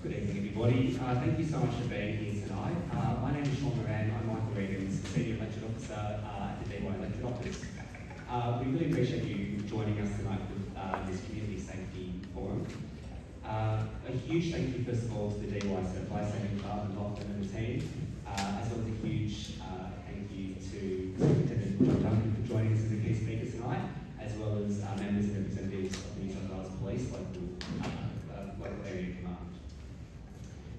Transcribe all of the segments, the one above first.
Good evening, everybody. Thank you so much for being here tonight. My name is Sean Moran. I'm Michael Regan's Senior Elected Officer at the DY Elected Office. We really appreciate you joining us tonight for this Community Safety Forum. A huge thank you, first of all, to the DY Fire Saving Club and Lachlan and the team, as well as a huge thank you to Superintendent John Duncan for joining us as a key speaker tonight, as well as members and representatives of the New South Wales Police local area command.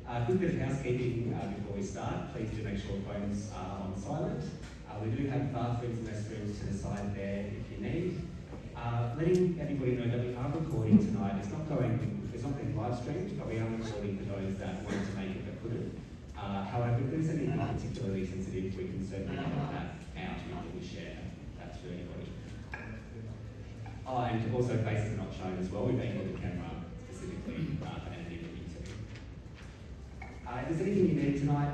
A quick bit of housekeeping before we start. Please do make sure phones are on silent. We do have bathrooms and restrooms to the side there if you need. Letting everybody know that we are recording tonight. It's not being live streamed, but we are recording for those that wanted to make it but couldn't. However, if there's anything particularly sensitive, we can certainly cut that out before we share that to anybody. And also faces are not shown as well. We've angled the camera specifically for anything that you see. If there's anything you need tonight,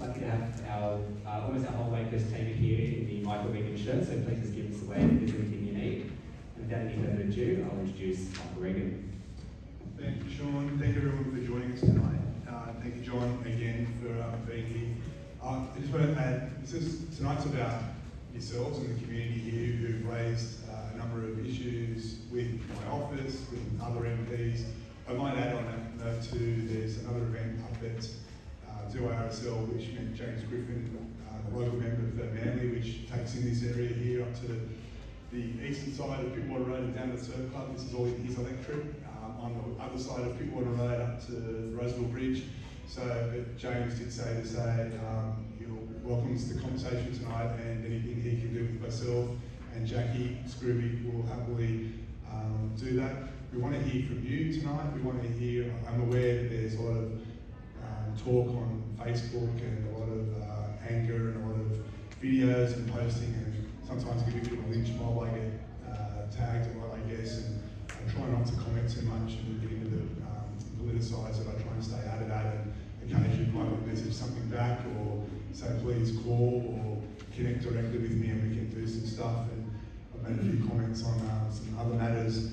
lucky to have almost our whole Lakers team here in the Michael Regan shirt, so please just give us a wave if there's anything you need. And without any further ado, I'll introduce Michael Regan. Thank you, Sean. Thank you everyone for joining us tonight. Thank you, John, again for being here. I just want to add, tonight's about yourselves and the community here who've raised a number of issues with my office, with other MPs. I might add on that note too, there's another event up at deewhyslsc, which meant James Griffin, the local member for Manly, which takes in this area here up to the eastern side of Pittwater Road and down to the Surf Club. This is all his electorate. On the other side of Pittwater Road up to the Roseville Bridge. So James did say he welcomes the conversation tonight, and anything he can do with myself and Jackie Scrooby will happily do that. We want to hear from you tonight. We want to hear, I'm aware that there's a lot of talk on Facebook and a lot of anger and a lot of videos and posting, and sometimes give a bit of a lynch mob. I get tagged a lot, I guess, and I try not to comment too much and get into the politicise it. I try and stay out of that, and occasionally might message something back or say please call or connect directly with me and we can do some stuff. And I've made a few comments on some other matters,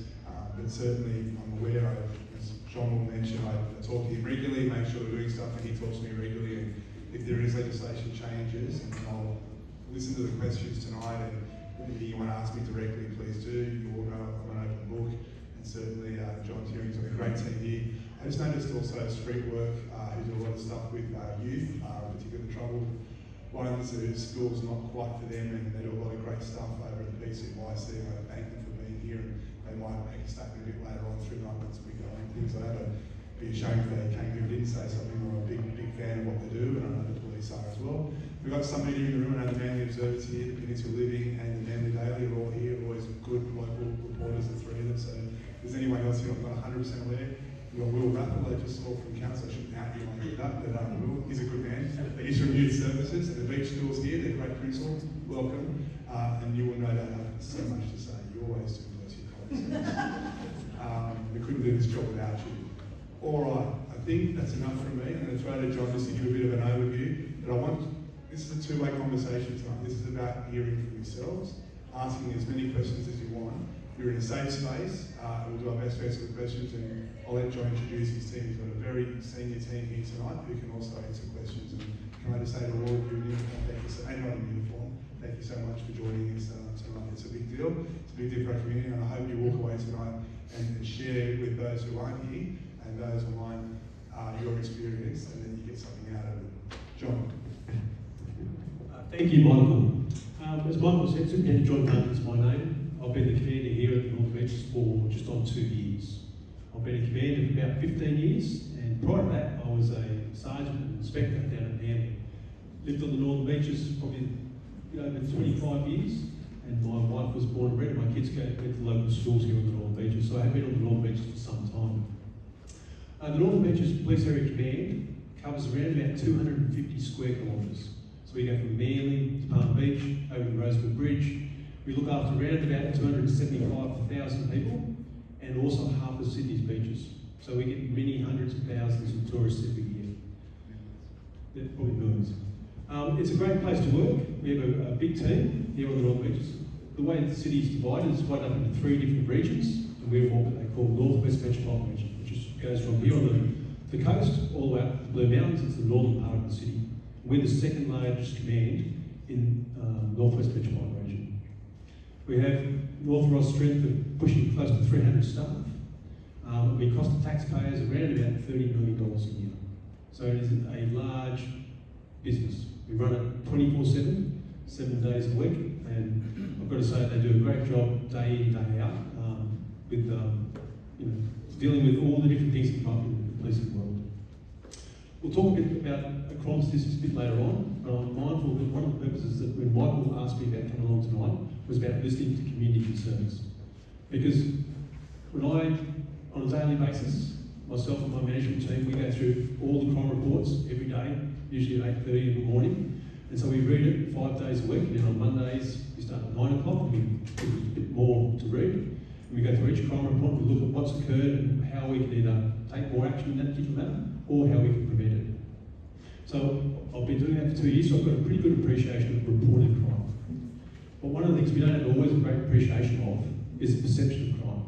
but certainly I'm aware, as John will mention, I talk to him regularly, make sure we're doing stuff, and he talks to me regularly. And if there is legislation changes, and I'll listen to the questions tonight, and if you want to ask me directly, please do. You all know I'm an open book. And certainly John's here, he's got a great team here. I just noticed also Street Work, who do a lot of stuff with youth, particularly troubled ones whose school's not quite for them, and they do a lot of great stuff over at the PCYC. I want to thank them for being here, and they might make a statement a bit later on through the night once we go and things like that. I'd be ashamed if they came here and didn't say something. I'm a big fan of what they do, and I know the police are as well. We've got somebody here in the room, and the Manly Observers here, the Peninsula Living and the Manly Daily are all here, always good local reporters, the three of them. So if there's anyone else here I'm not 100% aware, we've got Will Raffle, I just saw from council, I shouldn't out you like that, but Will, he's a good man. He's from Youth Services, and the beach schools here, they're great principals, welcome, and you will no doubt have so much to say. You always do, bless your colleagues. We couldn't do this job without you. All right, I think that's enough from me. I'm going to throw to John just to give a bit of an overview, but this is a two-way conversation tonight. This is about hearing from yourselves, asking as many questions as you want. You're in a safe space. We'll do our best to answer the questions, and I'll let John introduce his team. He's got a very senior team here tonight who can also answer questions. And can I just say to all of you, thank you, anyone in uniform, thank you so much for joining us tonight. It's a big deal. It's a big deal for our community, and I hope you walk away tonight and share with those who aren't here and those online your experience, and then you get something out of it. John. Thank you, Michael. As Michael said, Superintendent John Duncan is my name. I've been the commander here at the Northern Beaches for just on 2 years. I've been a commander for about 15 years, and prior to that, I was a sergeant and inspector down at Manly. Lived on the Northern Beaches probably over 25 years, and my wife was born and bred, and my kids went to local schools here on the Northern Beaches, so I have been on the Northern Beaches for some time. The Northern Beaches Police Area Command covers around about 250 square kilometres. So we go from Manly to Palm Beach, over the Roseville Bridge. We look after around about 275,000 people, and also half of Sydney's beaches. So we get many hundreds of thousands of tourists every year. Probably millions. It's a great place to work. We have a big team here on the Northern Beaches. The way the city is divided is divided up into 3 different regions, and we're what they call North West Metropolitan Region, which goes from here on the coast, all the way up to the Blue Mountains, it's the northern part of the city. We're the second largest command in Northwest Metropolitan Region. We have an authorised strength of pushing close to 300 staff. We cost the taxpayers around about $30 million a year. So it is a large business. We run it 24/7, 7 days a week, and I've got to say they do a great job day in, day out, with dealing with all the different things that come up in the policing world. We'll talk a bit about crime statistics a bit later on, but I'm mindful that one of the purposes that when Michael asked me about coming along tonight was about listening to community concerns. Because when on a daily basis, myself and my management team, we go through all the crime reports every day, usually at 8:30 in the morning. And so we read it 5 days a week, and then on Mondays we start at 9 o'clock, and we give a bit more to read. And we go through each crime report, we look at what's occurred and how we can either take more action in that particular matter, or how we can prevent it. So I've been doing that for 2 years, so I've got a pretty good appreciation of reported crime. But one of the things we don't have always a great appreciation of is the perception of crime.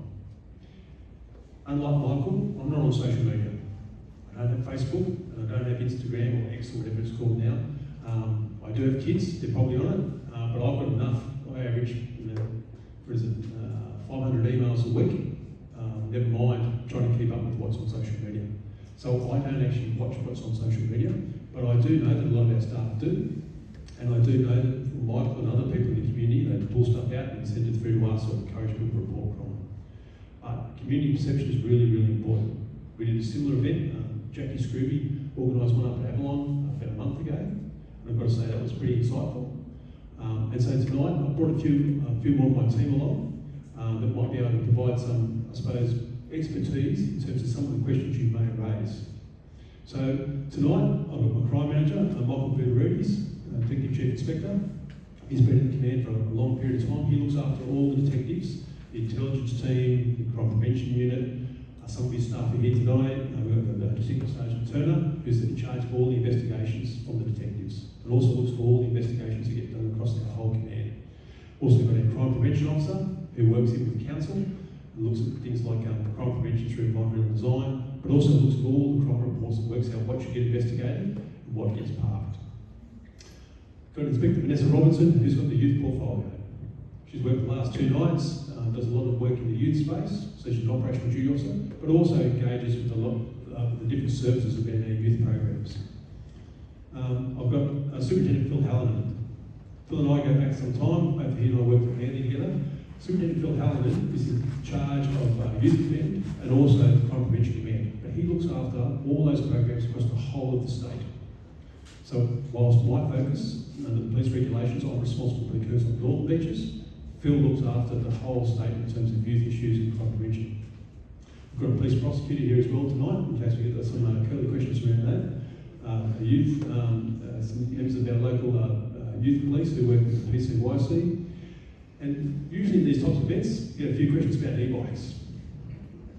Unlike Michael, I'm not on social media. I don't have Facebook, and I don't have Instagram or X or whatever it's called now. I do have kids, they're probably on it, but I've got enough. I average, 500 emails a week, never mind trying to keep up with what's on social media. So I don't actually watch what's on social media, but I do know that a lot of our staff do, and I do know that Michael and other people in the community, they pull stuff out and send it through to us or encourage people to report crime. Community perception is really, really important. We did a similar event. Jackie Scrooby organised one up at Avalon about a month ago, and I've got to say that was pretty insightful. And so tonight I've brought a few more of my team along that might be able to provide some, I suppose, expertise in terms of some of the questions you may raise. So tonight I've got my crime manager, Michael Vidarudes, Detective Chief Inspector. He's been in command for a long period of time. He looks after all the detectives, the intelligence team, the crime prevention unit. Some of his staff are here tonight. We've got Detective Sergeant Turner, who's in charge of all the investigations from the detectives, and also looks for all the investigations that get done across our whole command. Also got our crime prevention officer, who works in with the council, and looks at things like crime prevention through environmental design, but also looks at all the crime reports and works out what should get investigated and what gets parked. Got Inspector Vanessa Robinson, who's got the youth portfolio. She's worked the last 2 nights, does a lot of work in the youth space, so she's an operational duty officer, but also engages with a lot of the different services within our youth programs. I've got Superintendent Phil Hallinan. Phil and I go back some time, both he and I work handy together. Superintendent Phil Hallinan is in charge of youth command and also the crime prevention command, but he looks after all those programs across the whole of the state. So whilst my focus under the police regulations, I'm responsible for the occurs on northern beaches, Phil looks after the whole state in terms of youth issues and crime prevention. We've got a police prosecutor here as well tonight, in case we get some curly questions around that. Some members of our local youth police who work with the PCYC. And usually in these types of events, you get a few questions about e-bikes.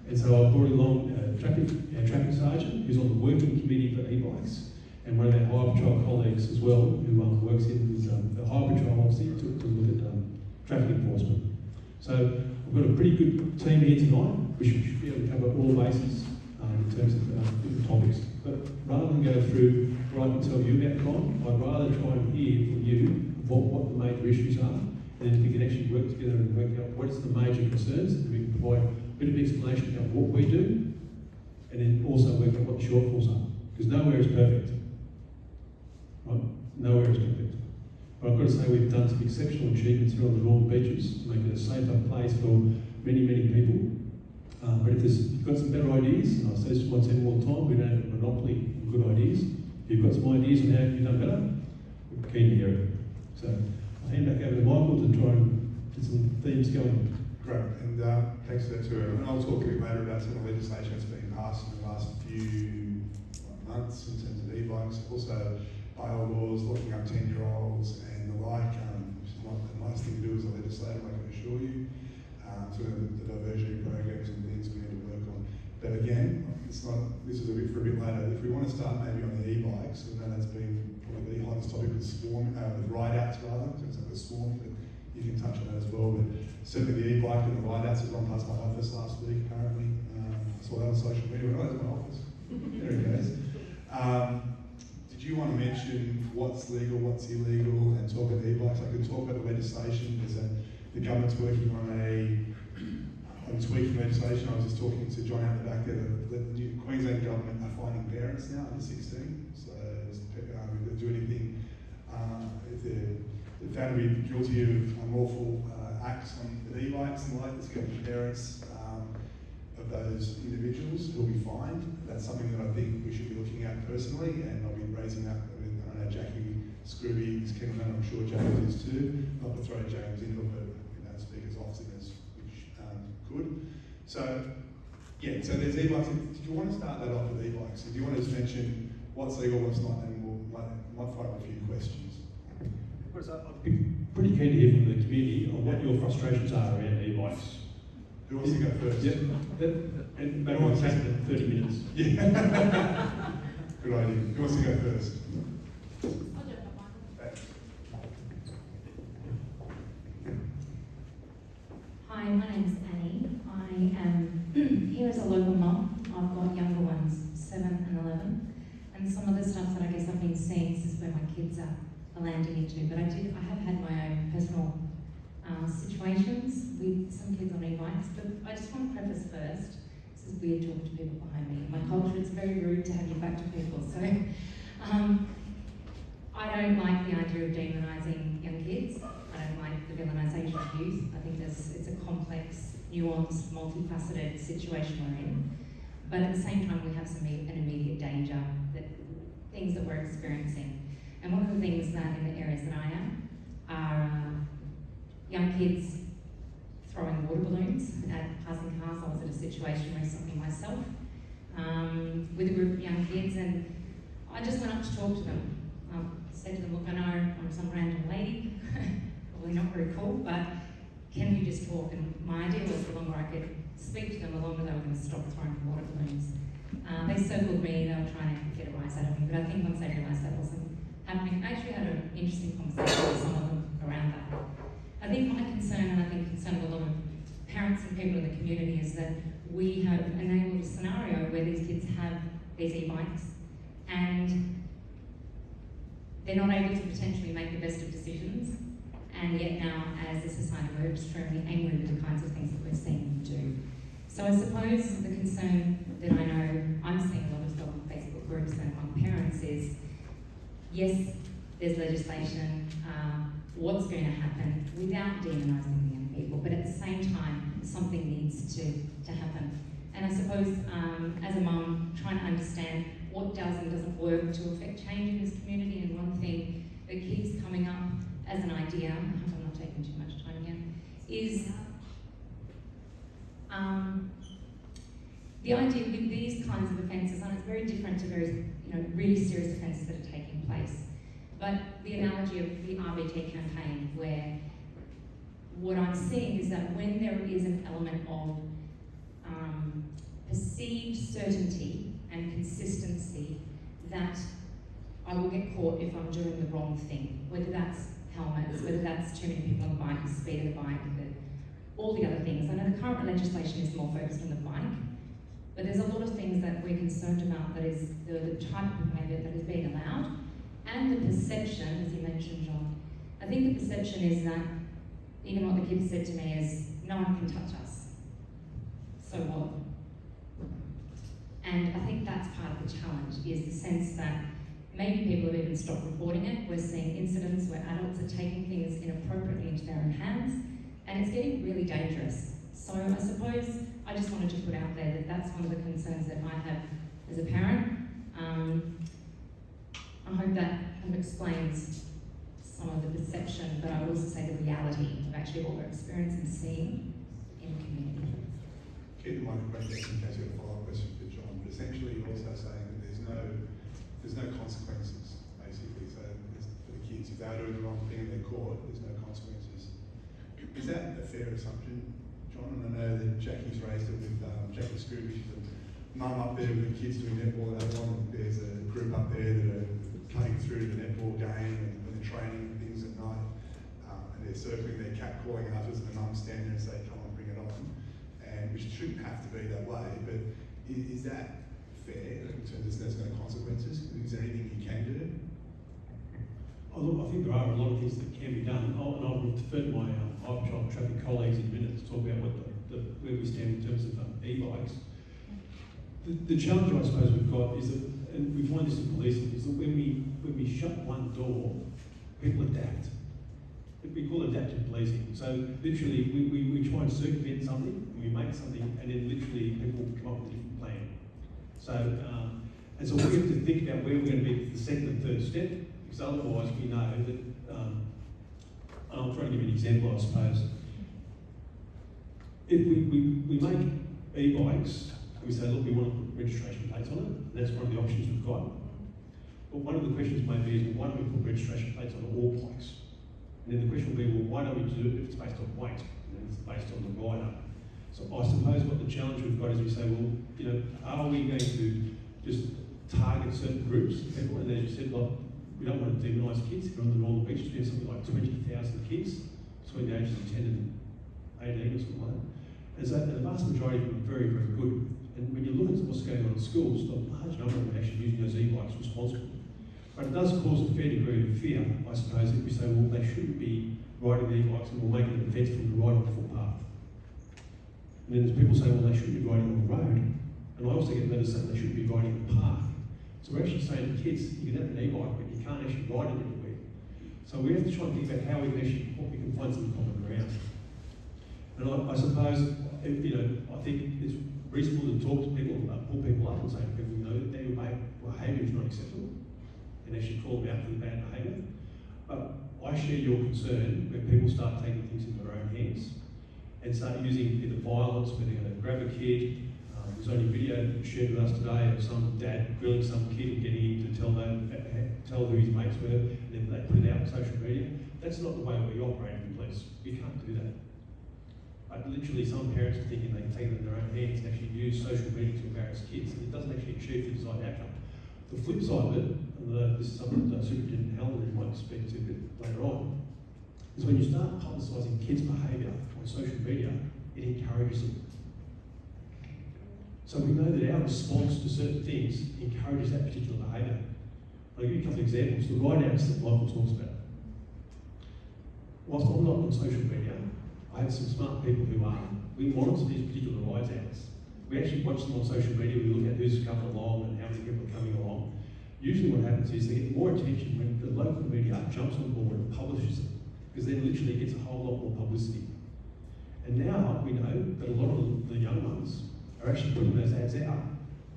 And so I've brought along our traffic sergeant, who's on the working committee for e-bikes, and one of our Highway Patrol colleagues as well, who works in the Highway Patrol, obviously, to look at traffic enforcement. So we've got a pretty good team here tonight, which should be able to cover all bases in terms of different topics. But rather than go through what I can tell you about crime, I'd rather try and hear from you what the major issues are, and then we can actually work together and work out what's the major concerns, and we can provide a bit of explanation about what we do, and then also work out what the shortfalls are. Because nowhere is perfect. Right? Nowhere is perfect. But I've got to say we've done some exceptional achievements here on the northern beaches to make it a safer place for many, many people. But if you've got some better ideas, and I say this to my team all the time, we don't have a monopoly of good ideas. If you've got some ideas on how you've done better, we're keen to hear it. So I'll hand back over to Michael to try and get some themes going. Great, and thanks for that too. And I'll talk a bit later about some of the legislation that's been passed in the last few months in terms of e-bikes, also bail laws, locking up 10-year-olds and the like, which is not a nice thing to do as a legislator, I can assure you. Sort of the diversionary programs and things we need to work on. But again, this is a bit later. If we want to start maybe on the e-bikes, I know that's been probably the hottest topic with ride-outs rather, in terms of the swarming, but you can touch on that as well. But certainly the e-bike and the ride-outs has gone past my office last week apparently. I saw that on social media. I was in my office. Very what's legal, what's illegal, and talk about e-bikes. I can talk about the legislation. The government's working on tweaking legislation. I was just talking to John out the back there. The new Queensland government are fining parents now under 16. So if they do anything, if they're found to be guilty of unlawful acts on the e-bikes and the like, it's going to be parents of those individuals who will be fined. That's something that I think we should be looking at personally, and I'll be raising that with, I know Jackie Scrooby is keen on that, I'm sure James is too. Not to throw James into it, but speak as often as we could. So, yeah, so there's e-bikes. Did you want to start that off with e-bikes? Do you want to just mention what's legal, what's not, and we'll might fire up a few questions. I'd be pretty keen to hear from the community on what your frustrations are around e-bikes. Who wants to go first? Yep. And maybe we'll take it in 30 minutes. Yeah. Good idea. Who wants to go first? I'll jump on. Thanks. Hi, my name's Annie. I am here as a local mum. I've got younger ones, 7 and 11. And some of the stuff that I guess I've been seeing, this is where my kids are landing into. But I have had my own personal situations with some kids on e-bikes. But I just want to preface first, this is weird talking to people behind me. In my culture, it's very rude to have your back to people. So I don't like the idea of demonising young kids. I don't like the villanisation of youth. I think it's a complex, nuanced, multifaceted situation we're in. But at the same time, we have an immediate danger, things that we're experiencing. And one of the things that in the areas that I am are young kids throwing water balloons at passing cars. I was at a situation recently myself with a group of young kids, and I just went up to talk to them. Said to them, look, I know I'm some random lady, probably not very cool, but can we just talk? And my idea was the longer I could speak to them, the longer they were going to stop throwing water balloons. They circled me, they were trying to get a rise out of me, but I think once they realised that wasn't happening, I actually had an interesting conversation with some of them around that. I think my concern, and I think concern of a lot of parents and people in the community, is that we have enabled a scenario where these kids have these e-bikes and they're not able to potentially make the best of decisions, and yet now as a society we're extremely angry with the kinds of things that we're seeing them do. So I suppose the concern that I know I'm seeing a lot as well on Facebook groups and among parents is, yes, there's legislation, what's going to happen without demonising the young people, but at the same time, something needs to happen. And I suppose as a mum, trying to understand what does and doesn't work to affect change in this community, and one thing that keeps coming up as an idea, I hope I'm not taking too much time again, is the idea with these kinds of offences, and it's very different to very, really serious offences that are taking place. But the analogy of the RBT campaign, where what I'm seeing is that when there is an element of perceived certainty and consistency that I will get caught if I'm doing the wrong thing, whether that's helmets, whether that's too many people on the bike, the speed of the bike, all the other things. I know the current legislation is more focused on the bike, but there's a lot of things that we're concerned about, that is the type of behaviour that is being allowed, and the perception, as you mentioned, John. I think the perception is that, even what the kids said to me is, no one can touch us. So what? And I think that's part of the challenge, is the sense that maybe people have even stopped reporting it. We're seeing incidents where adults are taking things inappropriately into their own hands, and it's getting really dangerous. So I suppose I just wanted to put out there that that's one of the concerns that I have as a parent. I hope that kind of explains some of the perception, but I would also say the reality of actually what we're experiencing and seeing in the community. Keep the microphone down in case you have a follow-up question for John, but essentially you're also saying that there's no consequences, basically. So for the kids, if they're doing the wrong thing and they're caught, there's no consequences. Is that a fair assumption, John? And I know that Jackie's raised it with Jackie Scrooby. She's a mum up there with the kids doing netball and that one. There's a group up there that are playing through the netball game and they're training and things at night. And they're circling their cat calling after us, and the mum stand there and say, come on, bring it on. And which shouldn't have to be that way, but is that fair in terms of there's no consequences? Is there anything you can do? are a lot of things that can be done. And I'll refer to my Highway Patrol traffic colleagues in a minute to talk about where we stand in terms of e-bikes. The challenge I suppose we've got is that, and we find this in policing, is that when we shut one door, people adapt. We call it adaptive policing. So literally, we try and circumvent something, and we make something, and then literally people come up with a different plan. So, and so we have to think about where we're going to be for the second and third step, because otherwise we know that, I'll try to give you an example, I suppose. If we make e-bikes, and we say, look, we want to put registration plates on it, and that's one of the options we've got. But one of the questions may be, is, well, why don't we put registration plates on all bikes? And then the question will be, well, why don't we do it if it's based on weight, and it's based on the rider? So I suppose what the challenge we've got is we say, well, you know, are we going to just target certain groups of people? And as you said, like, we don't want to demonise kids. If you're on the Northern Beach, we have something like 20,000 kids between the ages of 10 and 18 or something like that. And so the vast majority of them are very, very good. And when you look at what's going on in schools, a large number of them are actually using those e-bikes responsibly. But it does cause a fair degree of fear, I suppose, if we say, well, they shouldn't be riding the e-bikes and we'll make it an offence for them to ride on the footpath. And then there's people say, well, they shouldn't be riding on the road. And I also get letters saying they shouldn't be riding in the park. So we're actually saying to kids, you can have an e-bike, but you can't actually ride it anywhere. So we have to try and think about how we can actually, what we can find some common ground. And I suppose, you know, I think it's reasonable to talk to people, pull people up and say to people, you know, that their behaviour is not acceptable, and actually call them out for the bad behaviour. But I share your concern when people start taking things in their own hands and start using either violence, where they're going to grab a kid. There's only a video shared with us today of some dad grilling some kid and getting him to tell who his mates were, and then they put it out on social media. That's not the way we operate in the police. We can't do that. But literally, some parents are thinking they can take it in their own hands and actually use social media to embarrass kids, and it doesn't actually achieve the desired outcome. The flip side of it, and this is something that Superintendent Hallinan might speak to a bit later on, is when you start publicising kids' behaviour on social media, it encourages them. So we know that our response to certain things encourages that particular behaviour. I'll give you a couple of examples. The ride-outs that Michael talks about. Whilst I'm not on social media, I have some smart people who are. We monitor these particular ride-outs. We actually watch them on social media. We look at who's coming along and how many people are coming along. Usually what happens is they get more attention when the local media jumps on board and publishes it, because then literally it gets a whole lot more publicity. And now we know that a lot of the young ones are actually putting those ads out,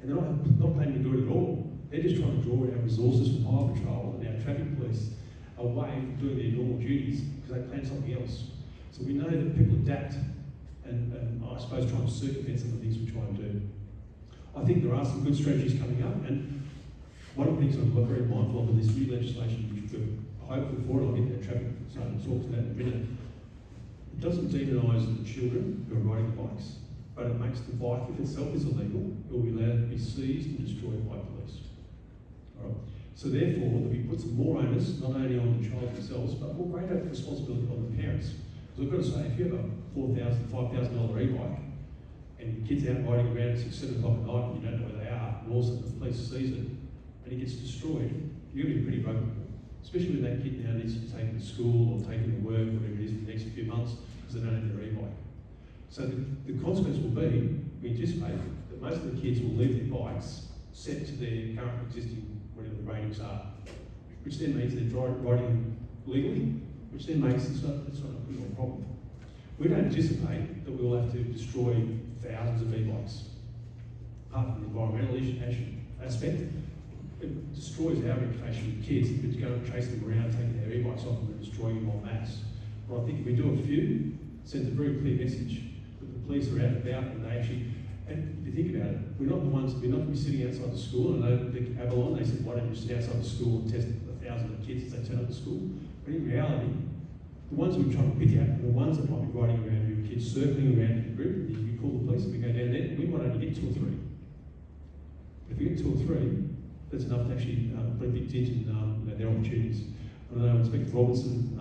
and they're not planning to do it at all. They're just trying to draw our resources from Highway Patrol and our traffic police away from doing their normal duties because they plan something else. So we know that people adapt and I suppose try to circumvent some of the things we try and do. I think there are some good strategies coming up, and one of the things I'm very mindful of in this new legislation, which we're hopeful for, and I'll get that traffic so I can talk to that in a minute, it doesn't demonise the children who are riding bikes, but it makes the bike, if itself is illegal, it will be allowed to be seized and destroyed by police. All right. So therefore, we put some more onus, not only on the child themselves, but more greater responsibility on the parents. Because I've got to say, if you have a $4,000, $5,000 e-bike, and your kid's out riding around at 6, 7 o'clock at night, and you don't know where they are, and also the police sees it, and it gets destroyed, you're going to be pretty broken. Especially when that kid now needs to be taken to school or taken to work, whatever it is, for the next few months, because they don't have their e-bike. So the consequence will be, we anticipate, that most of the kids will leave their bikes set to their current existing, whatever the ratings are, which then means they're riding legally, which then makes it's not a real problem. We don't anticipate that we'll have to destroy thousands of e-bikes. Apart from the environmental aspect, it destroys our reputation with kids if it's going to chase them around, taking their e-bikes off them and destroying them en masse. But I think if we do a few, it sends a very clear message that the police are out and about, and they actually, and if you think about it, we're not going to be sitting outside the school. I know the Avalon, they said, why don't you sit outside the school and test 1,000 kids as they turn up to school? But in reality, the ones we're trying to pick out are the ones that might be riding around your kids, circling around in a group. If you call the police and we go down there, we might only get 2 or 3. If we get 2 or 3, that's enough to actually put a big dent in their opportunities. I know Inspector Robinson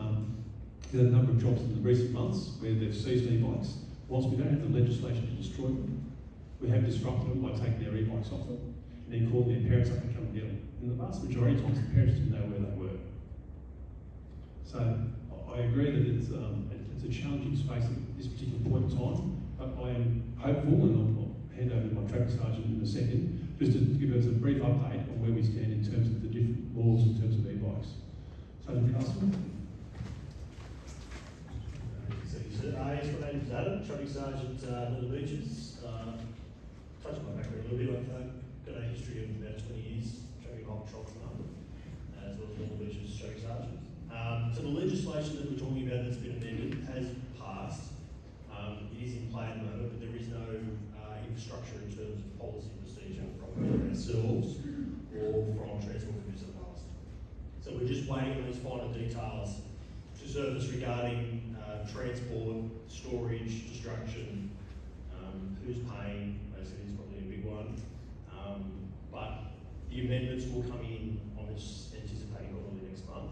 did a number of jobs in the recent months where they've seized e-bikes. Whilst we don't have the legislation to destroy them, we have disrupted them by taking their e-bikes off them and then calling their parents up and come and get them. And the vast majority of times, the parents didn't know where they were. So I agree that it's a challenging space at this particular point in time, but I am hopeful, and I'll hand over to my traffic sergeant in a second, just to give us a brief update on where we stand in terms of the different laws in terms of e-bikes. So, Councillor. Yes, my name is Adam, Traffic Sergeant on the beaches. Touch on my background a little bit. I've got a history of about 20 years traffic hop patrol command, as well as all the beaches Traffic Sergeant. So the legislation that we're talking about that's been amended has passed. It is in play at the moment, but there is no infrastructure in terms of policy procedure from ourselves or from Transport for New South Wales. So we're just waiting on those final details to surface regarding transport, storage, destruction, who's paying, basically is probably a big one. But the amendments will come in on this, anticipating probably next month.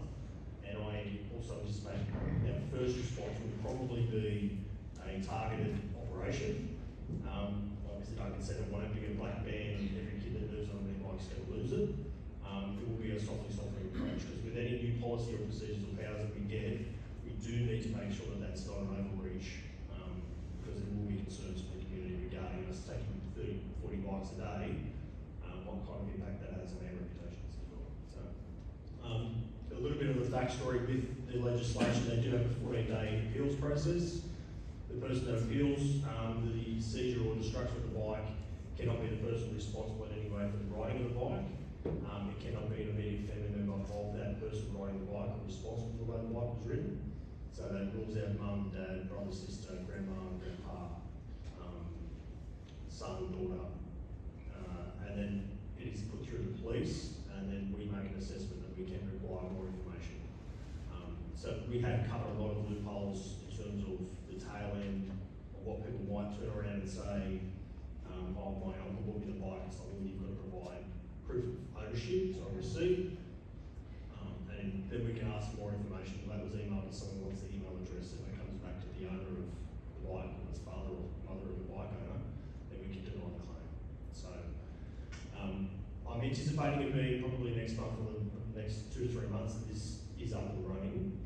And I also anticipate our first response will probably be a targeted operation. Like Mr. Duncan said, it won't be a black band and every kid that moves on their bike's going to lose it. It will be a softly approach, because with any new policy or procedures or powers that we get, we do need to make sure that that's not an overreach, because there will be concerns from the community regarding us taking 30, 40 bikes a day, what kind of impact that has on our reputations as well. So, a little bit of the backstory with the legislation, they do have a 14-day appeals process. The person that appeals the seizure or destruction of the bike cannot be the person responsible in any way for the riding of the bike. It cannot be an immediate family member of that person riding the bike or responsible for the way the bike was ridden. So that rules out mum, dad, brother, sister, grandma, grandpa, son, daughter. And then it is put through the police, and then we make an assessment that we can require more information. So we have covered a lot of loopholes in terms of the tail end of what people might turn around and say, oh, my uncle bought me the bike, it's like, well, you've got to provide proof of ownership, so a receipt. And then we can ask for more information. That was emailed to someone wants the email address, and it comes back to the owner of the bike, or his father or mother of the bike owner, then we can deny the claim. So I'm anticipating it being probably next month or the next 2 to 3 months that this is up and running.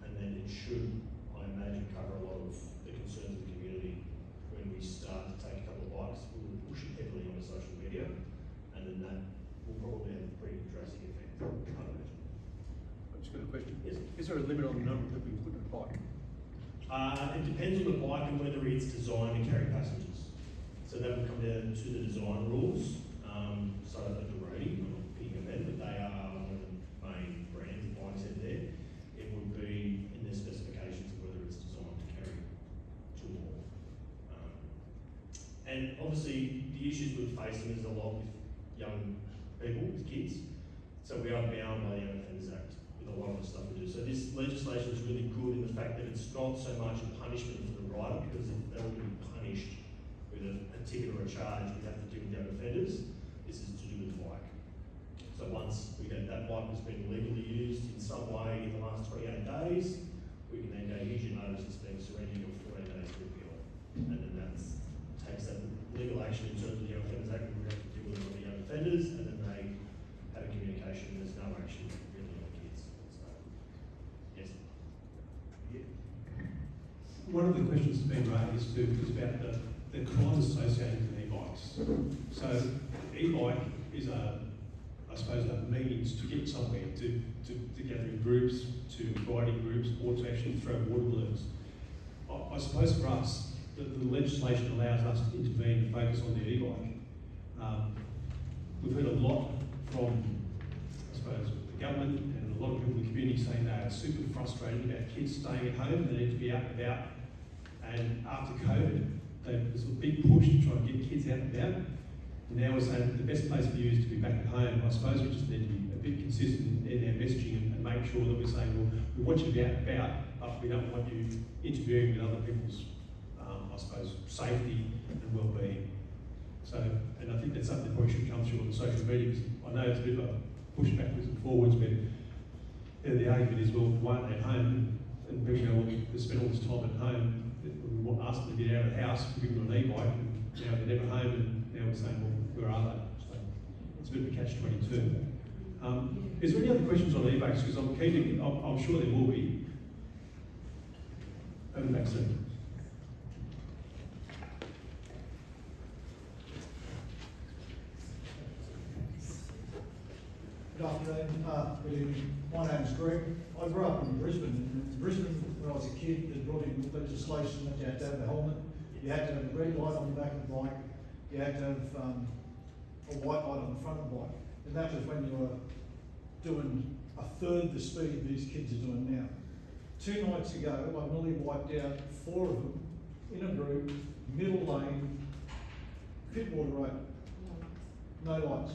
And then it should, I imagine, cover a lot of the concerns of the community. When we start to take a couple of bikes, we will push it heavily onto social media, and then that will probably have a pretty drastic effect, I imagine. I've just got a question. Yes. Is there a limit on the number of people you put in a bike? It depends on the bike and whether it's designed to carry passengers. So that will come down to the design rules. So at the rating, I'm not picking them, but they are one of the main brands of bikes out there. It would be in their specifications of whether it's designed to carry 2 or more. And obviously the issues we're facing is a lot with young people, with kids. So we are bound by the Young Offenders Act with a lot of the stuff we do. So this legislation is really good in the fact that it's not so much a punishment for the rider, because if they will be punished with a ticket or a charge, we have to deal with young offenders. This is to do with the bike. So once we get that bike has been legally used in some way in the last 28 days, we can then go, here's your notice, it's been surrendered, you've got 14 days to appeal. And then that takes that legal action in terms of the Young Offenders Act, and we have to deal with all the young offenders, and then they have a communication, there's no action really on the kids. So, yes. Yeah. One of the questions that's been raised too is about the crimes associated with e-bikes. So e-bike is I suppose, a means to get somewhere, to gather in groups, to riding groups, or to actually throw water balloons. I suppose for us, the legislation allows us to intervene and focus on the e-bike. We've heard a lot from, I suppose, the government and a lot of people in the community saying they are super frustrated about kids staying at home, they need to be out and about. And after COVID, there's a big push to try and get kids out and about. And now we're saying that the best place for you is to be back at home. I suppose we just need to be a bit consistent in our messaging and make sure that we're saying, well, we want you to be out and about, but we don't want you interfering with other people's, I suppose, safety and well-being. So, and I think that's something that probably should come through on the social media, because I know it's a bit of a push backwards and forwards where the argument is, well, why aren't they at home? And people go, well, we spend all this time at home, we want us to get out of the house, we give them an e-bike, and now they're never home, and now we're saying, well, where are they? So it's a bit of a catch-22. Is there any other questions on e-bikes? Because I'm keen to, I'm sure there will be. Over the back, sir. Good afternoon. Good evening. My name's Greg. I grew up in Brisbane. In Brisbane, when I was a kid, they brought in legislation that you had to have a helmet, you had to have a red light on the back of the bike, you had to have a white light on the front of the bike. And that was when you were doing a third the speed these kids are doing now. 2 nights ago, I nearly wiped out 4 of them in a group, middle lane, Pitwater Road. No lights.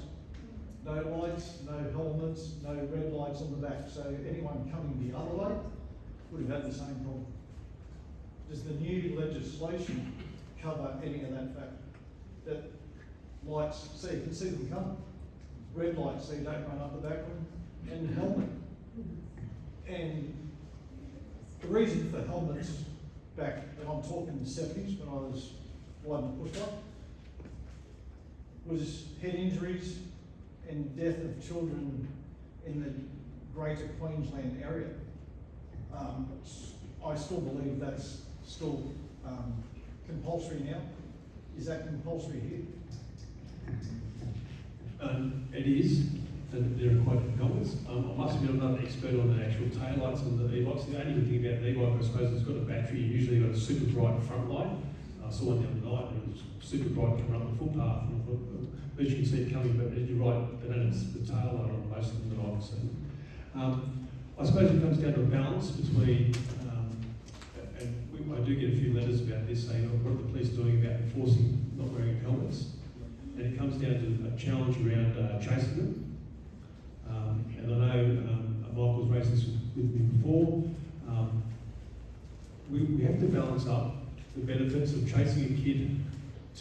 No lights, no helmets, no red lights on the back. So anyone coming the other way would have had the same problem. Does the new legislation cover any of that fact? That lights, so you can see them coming. Red lights so you don't run up the back one, and helmet. And the reason for helmets back, and I'm talking the 70s when I was riding a push bike, was head injuries and death of children in the greater Queensland area. I still believe that's still compulsory now. Is that compulsory here? It is, and there are quite a few comments. I must admit I'm not an expert on the actual taillights on the e-bikes. The only good thing about the e-bike, I suppose, it's got a battery. Usually got a super bright front light. I saw one the other night, and it was super bright coming up the footpath. And I thought, well, at least you can see it coming, but you're right, they don't have the tail light on most of them that I've seen. I suppose it comes down to a balance between, I do get a few letters about this saying, oh, what are the police doing about enforcing not wearing helmets? And it comes down to a challenge around chasing them. And I know Michael's raised this with me before. We have to balance up the benefits of chasing a kid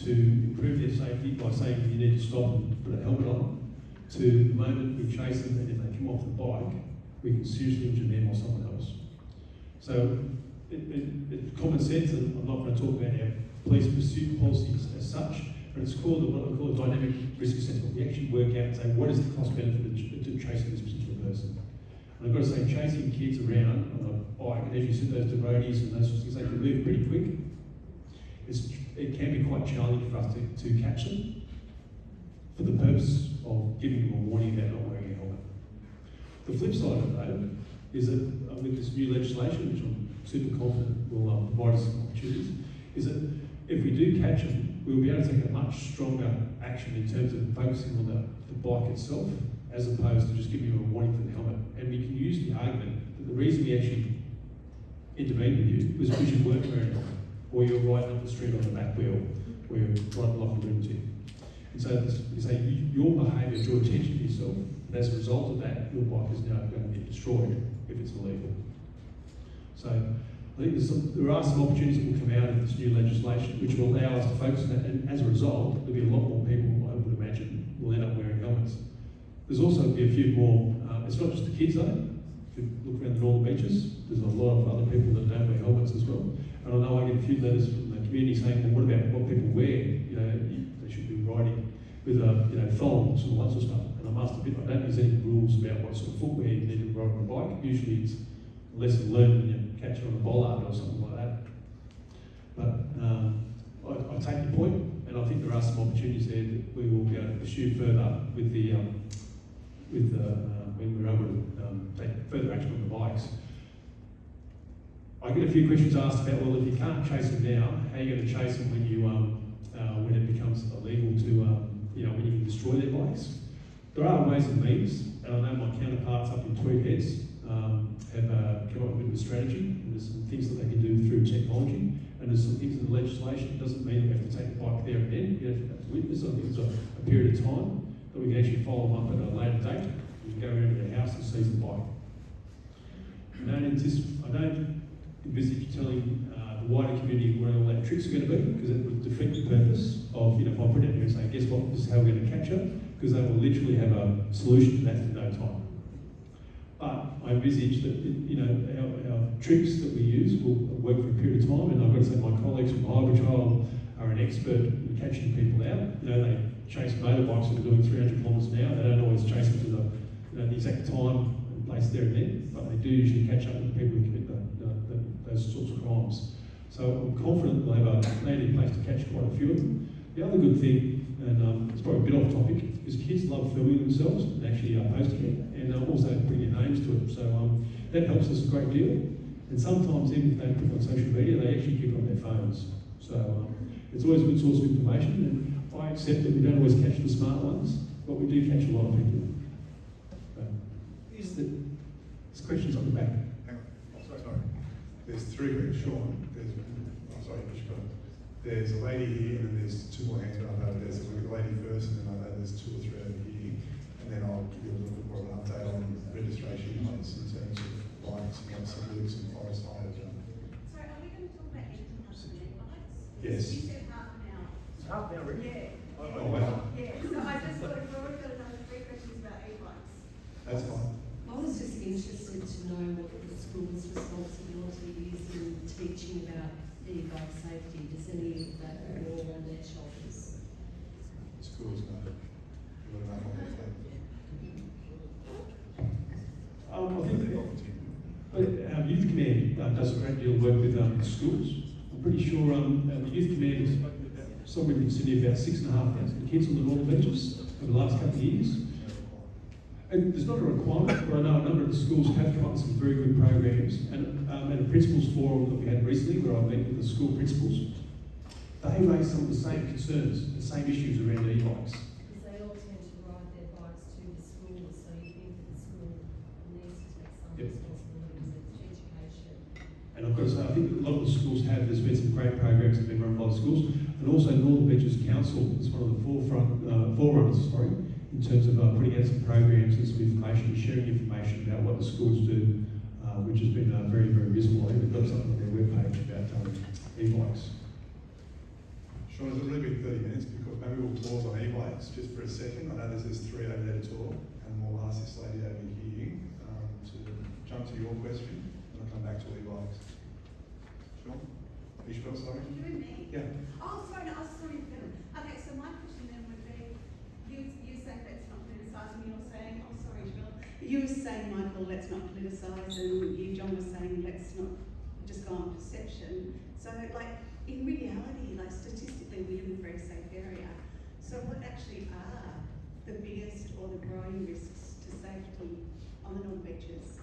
to improve their safety by saying you need to stop and put a helmet on, to the moment we chase them and if they come off the bike, we can seriously injure them or someone else. So it's common sense, and I'm not going to talk about our police pursuit policies as such, but it's called what I call a dynamic risk assessment. We actually work out and say what is the cost benefit of chasing this particular person. And I've got to say, chasing kids around on a bike, and as you said, those roadies and those sorts of things, they can move pretty quick. It can be quite challenging for us to catch them for the purpose of giving them a warning about not wearing a helmet. The flip side of it, though, is that with this new legislation, which I'm super confident will provide us some opportunities, is that if we do catch them, we'll be able to take a much stronger action in terms of focusing on the bike itself, as opposed to just giving you a warning for the helmet. And we can use the argument that the reason we actually intervened with you was because you weren't wearing a helmet, or you're riding up the street on the back wheel, or you're riding off the lunatic. And so you say your behaviour drew attention to yourself, and as a result of that, your bike is now going to get destroyed if it's illegal. So I think there are some opportunities that will come out of this new legislation which will allow us to focus on that, and as a result, there'll be a lot more people, I would imagine, will end up wearing helmets. There's also be a few more, it's not just the kids though. If you look around the northern beaches, there's a lot of other people that don't wear helmets as well. And I know I get a few letters from the community saying, well, what about what people wear? You know, they should be riding with thongs and lots of stuff. And I must admit, I don't use any rules about what sort of footwear you need to ride on a bike. Usually it's a lesson learned when you catch it on a bollard or something like that. But I take your point, and I think there are some opportunities there that we will be able to pursue further with the when we're able to take further action on the bikes. I get a few questions asked about, well, if you can't chase them now, how are you going to chase them when you when it becomes illegal to when you can destroy their bikes? There are ways and means, and I know my counterparts up in Tweedheads have come up with a strategy, and there's some things that they can do through technology, and there's some things in the legislation. It doesn't mean that we have to take the bike there and then. You have to witness. I think there's a period of time that we can actually follow them up at a later date. We can go around to their house and seize the bike. I don't envisage telling the wider community where all that tricks are going to be, because it would defeat the purpose of, if I put it out there and say, guess what, this is how we're going to catch it, because they will literally have a solution to that in no time. But I envisage that, our tricks that we use will work for a period of time, and I've got to say my colleagues from Highway Patrol are an expert in catching people out. They chase motorbikes that are doing 300 kilometres an hour. They don't always chase them to the exact time and place there and then, but they do usually catch up with people who commit those sorts of crimes. So I'm confident they'll have a plan in place to catch quite a few of them. The other good thing, and it's probably a bit off topic, is kids love filming themselves and actually posting it, and also putting their names to it. So that helps us a great deal. And sometimes even if they put it on social media, they actually keep it on their phones. So it's always a good source of information, and I accept that we don't always catch the smart ones, but we do catch a lot of people. This question's on the back. Hang on, sorry. There's three groups, Sean. There's a lady here, and then there's two more hands up over there. So we'll get the lady first, and then there's two or three over here. And then I'll give you a little bit more of an update on registration rates in terms of bikes and some Luke's and Forest Hires. So are we going to talk about anything else than bikes? Yes. You said half an hour. Half an hour, really? Yeah. Oh, wow. Yeah, so I just thought we've already got another 3 questions about e-bikes. That's fine. I was just interested to know what the school's responsibility is in teaching about e-bike safety. Does any of that fall on their shoulders? Schools know. You've got enough on their plate. I think that our youth command does a great deal of work with schools. I'm pretty sure the youth command is somewhere in Sydney about 6,500 kids on the Northern Beaches over the last couple of years. And there's not a requirement, but I know a number of the schools have come up with some very good programs. And at a principals forum that we had recently, where I met with the school principals, they raised some of the same concerns, the same issues around e-bikes. Because they all tend to ride their bikes to the school, so you think that the school needs to take some responsibilities of education. And I've got to say, I think that a lot of the schools have. There's been some great programs that have been run by the schools, and also Northern Beaches Council is one of the forerunners, in terms of putting out some programs and some information, sharing information about what the schools do, which has been very, very visible. I think they've got something on their webpage about e-bikes. Sean, it's a really big 30 minutes because maybe we'll pause on e-bikes just for a second. I know there's three over there to talk, and we'll ask this lady over here to jump to your question, and I'll come back to e-bikes. Sean? Are you sure, sorry? You and me? Yeah. Oh, sorry, no, I was sorry. Okay, so my question then would be, you say let's not politicise, and you're saying, oh, sorry, Jill. You were saying, Michael, let's not politicise, and you, John, was saying, let's not just go on perception. So, like, in reality, like, statistically, we live in a very safe area. So what actually are the biggest or the growing risks to safety on the Northern Beaches?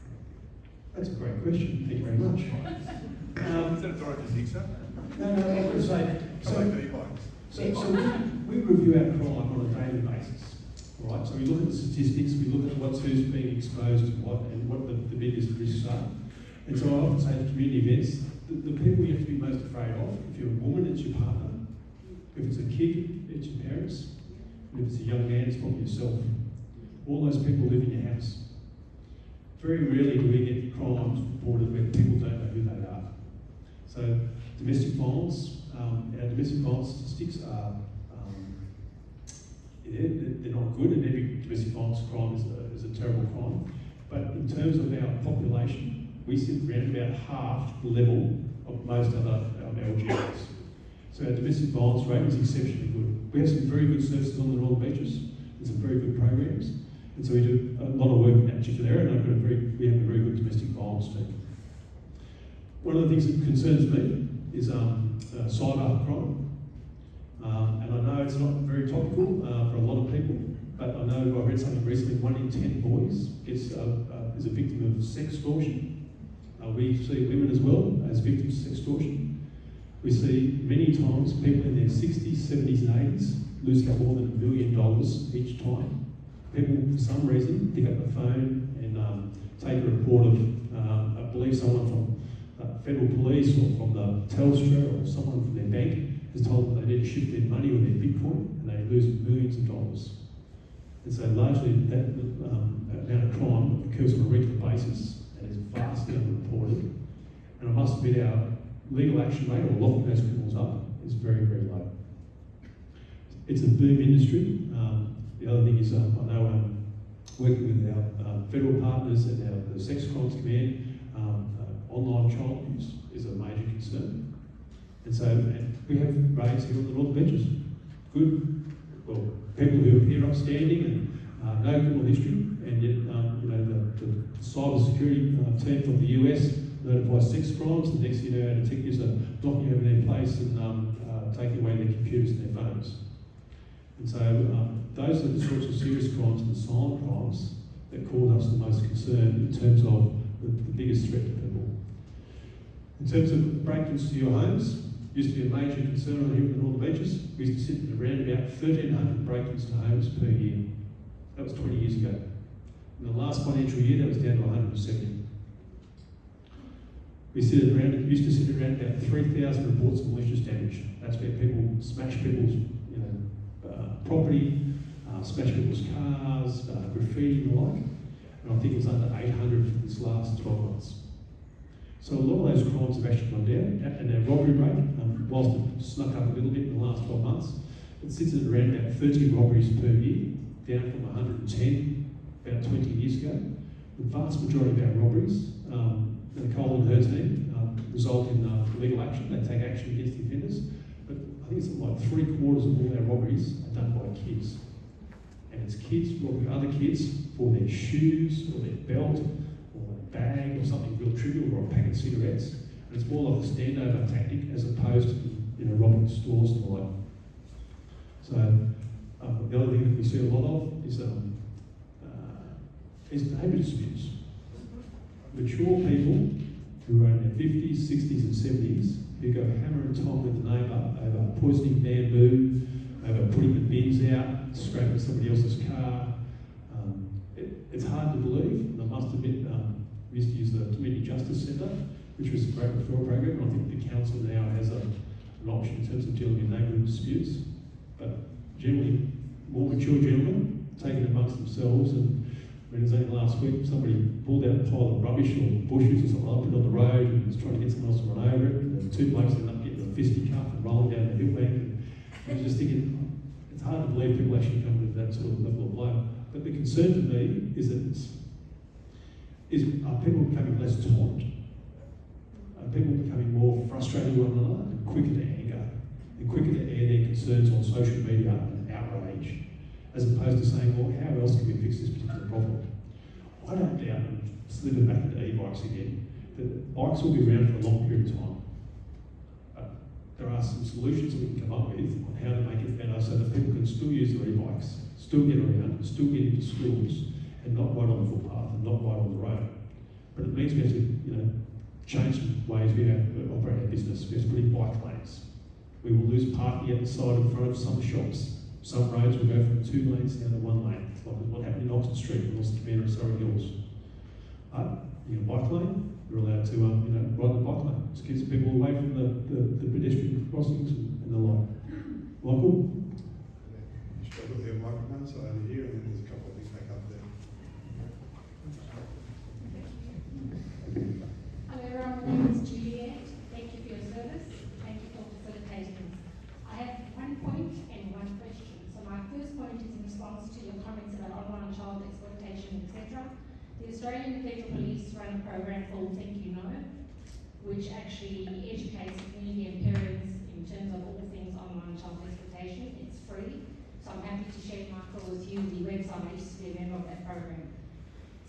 That's a great question. Thank you very much. Is that a Dorothy Zigzag? No, I've got to say, so we review our crime on a daily basis, all right? So we look at the statistics, we look at who's being exposed to what, and what the biggest risks are. And so I often say to community events, the people you have to be most afraid of, if you're a woman, it's your partner. If it's a kid, it's your parents. And if it's a young man, it's probably yourself. All those people live in your house. Very rarely do we get crimes reported where people don't know who they are. So domestic violence, our domestic violence statistics are they're not good, and every domestic violence crime is a terrible crime. But in terms of our population, we sit around about half the level of most other LGRs. So our domestic violence rate is exceptionally good. We have some very good services on the Northern Beaches and some very good programs. And so we do a lot of work in that particular area, and we have a very good domestic violence team. One of the things that concerns me is cyber crime. And I know it's not very topical for a lot of people, but I know I read something recently, 1 in 10 boys is a victim of sex extortion. We see women as well as victims of sex extortion. We see many times people in their 60s, 70s and 80s losing more than $1 million each time. People, for some reason, pick up the phone and take a report of, I believe someone from federal police or from the Telstra or someone from their bank has told them they need to shift their money or their Bitcoin, and they lose millions of dollars. And so largely that amount of crime occurs on a regular basis and is vastly underreported. And I must admit our legal action rate, or locking those criminals up, is very, very low. It's a boom industry. The other thing is I know working with our federal partners and the Sex Crimes Command, online child abuse is a major concern. And so we have raids here on the Northern Beaches. Good, well, people who appear upstanding and no criminal history, and yet the cybersecurity team from the US notifies 6 crimes. The next thing you know, our detectives are knocking over their place and taking away their computers and their phones. And so those are the sorts of serious crimes and silent crimes that cause us the most concern in terms of the biggest threat to people. In terms of break-ins to your homes, used to be a major concern on here in the Northern Beaches. We used to sit at around about 1,300 break-ins to homes per year. That was 20 years ago. In the last financial year, that was down to 170. We used to sit around about 3,000 reports of malicious damage. That's where people smash people's property, smash people's cars, graffiti and the like. And I think it was under 800 for this last 12 months. So a lot of those crimes have actually gone down, and our robbery rate, whilst it snuck up a little bit in the last 12 months, it sits at around about 30 robberies per year, down from 110 about 20 years ago. The vast majority of our robberies, Nicole and her team, result in legal action. They take action against the offenders. But I think it's like 3/4 of all our robberies are done by kids. And it's kids robbing other kids for their shoes or their belt or a bag or something real trivial, or a packet of cigarettes. And it's more like a standover tactic as opposed to robbing stores and the like. So the other thing that we see a lot of is neighbour disputes. Mature people who are in their 50s, 60s and 70s who go hammer and tong with the neighbour over poisoning bamboo, over putting the bins out, scraping somebody else's car. It's hard to believe, and I must admit, we used to use the Community Justice Centre, which was a great referral program, and I think the council now has an option in terms of dealing with neighbourhood disputes. But generally, more mature gentlemen taken amongst themselves, and it was only last week somebody pulled out a pile of rubbish or bushes or something, put it on the road and was trying to get someone else to run over it, and the 2 blokes ended up getting a fisticuff and rolling down the hill bank. And I was just thinking, it's hard to believe people actually come to that sort of level of blow. But the concern for me is that are people becoming less tolerant? Are people becoming more frustrated with one another and quicker to anger, and quicker to air their concerns on social media and outrage, as opposed to saying, well, how else can we fix this particular problem? I don't doubt, and slipping back into e-bikes again, that bikes will be around for a long period of time. There are some solutions that we can come up with on how to make it better so that people can still use their e-bikes, still get around, still get into schools, and not ride on the footpath and not ride on the road. But it means we have to, change some ways we have to operate our business. We have to put in bike lanes. We will lose parking at the side in front of some shops. Some roads will go from 2 lanes down to 1 lane. It's like what happened in Oxford Street and also Commander of Surry Hills. You have a bike lane, you're allowed to ride the bike lane. It keeps people away from the pedestrian crossings and the like. Michael? You struggle with your microphone, so over here, and then there's a couple of things back up there. Hello everyone, my name is Juliet. Thank you for your service. Thank you for facilitating this. I have 1 point and 1 question. So my first point is in response to your comments about online child exploitation, etc. The Australian Federal Police run a program called Think You Know, which actually educates the community and parents in terms of all things online child exploitation. It's free, so I'm happy to share, Michael, with you the website. I used to be a member of that program.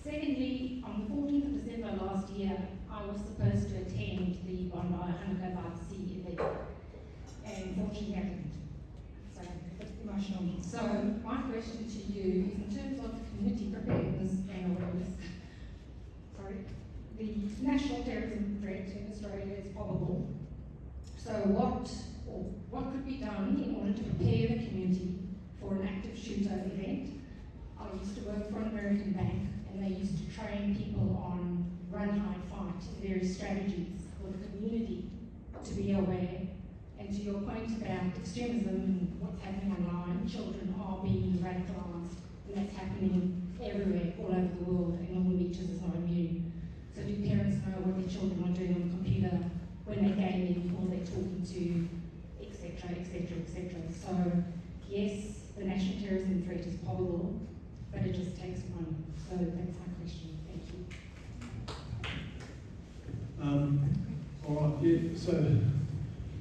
Secondly, on the 14th of December last year, I was supposed to attend the Bondi Hunter by the Sea event, and unfortunately I didn't. So, a bit emotional. So, my question to you is in terms of community preparedness and awareness. The national terrorism threat in Australia is probable. So what could be done in order to prepare the community for an active shooter event? I used to work for an American bank, and they used to train people on run, hide, fight, various strategies for the community to be aware. And to your point about extremism and what's happening online, children are being radicalised, and that's happening everywhere, all over the world, and Northern Beaches is not immune. So do parents know what their children are doing on the computer when they're gaming or they're talking to, etc., etc., etc. So yes, the national terrorism threat is probable, but it just takes one. So that's my question. Thank you. All right, yeah, so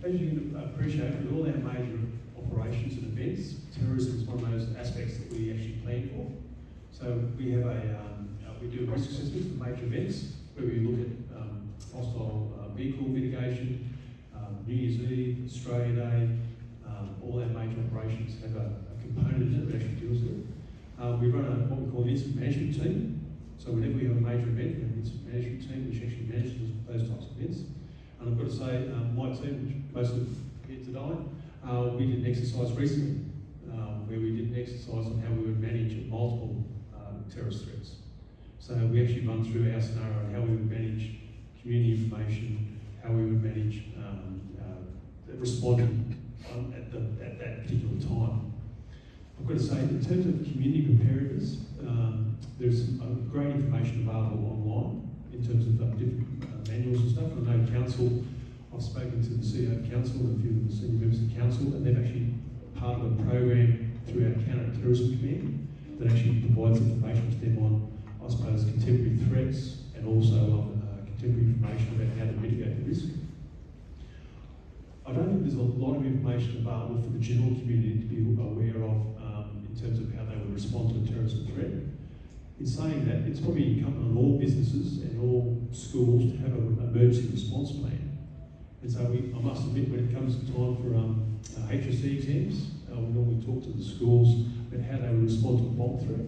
as you can appreciate, with all our major operations and events, terrorism is one of those aspects that we actually plan for. So we have we do risk assessments for major events where we look at hostile vehicle mitigation, New Year's Eve, Australia Day, all our major operations have a component in it that actually deals with it. We run what we call an incident management team. So whenever we have a major event, we have an incident management team which actually manages those types of events. And I've got to say, my team, which most of them here today, we did an exercise recently where we did an exercise on how we would manage multiple terrorist threats. So we actually run through our scenario on how we would manage community information, how we would manage responding at that particular time. I've got to say, in terms of community preparedness, there's some great information available online in terms of different manuals and stuff. I know council, I've spoken to the CEO of council and a few of the senior members of council, and they've actually part of a program through our counter-terrorism command that actually provides information to them on, I suppose, contemporary threats and also on contemporary information about how to mitigate the risk. I don't think there's a lot of information available for the general community to be aware of in terms of how they would respond to a terrorism threat. In saying that, it's probably incumbent on all businesses and all schools to have an emergency response plan. And so I must admit, when it comes to time for HSC exams, we normally talk to the schools about how they would respond to a bomb threat.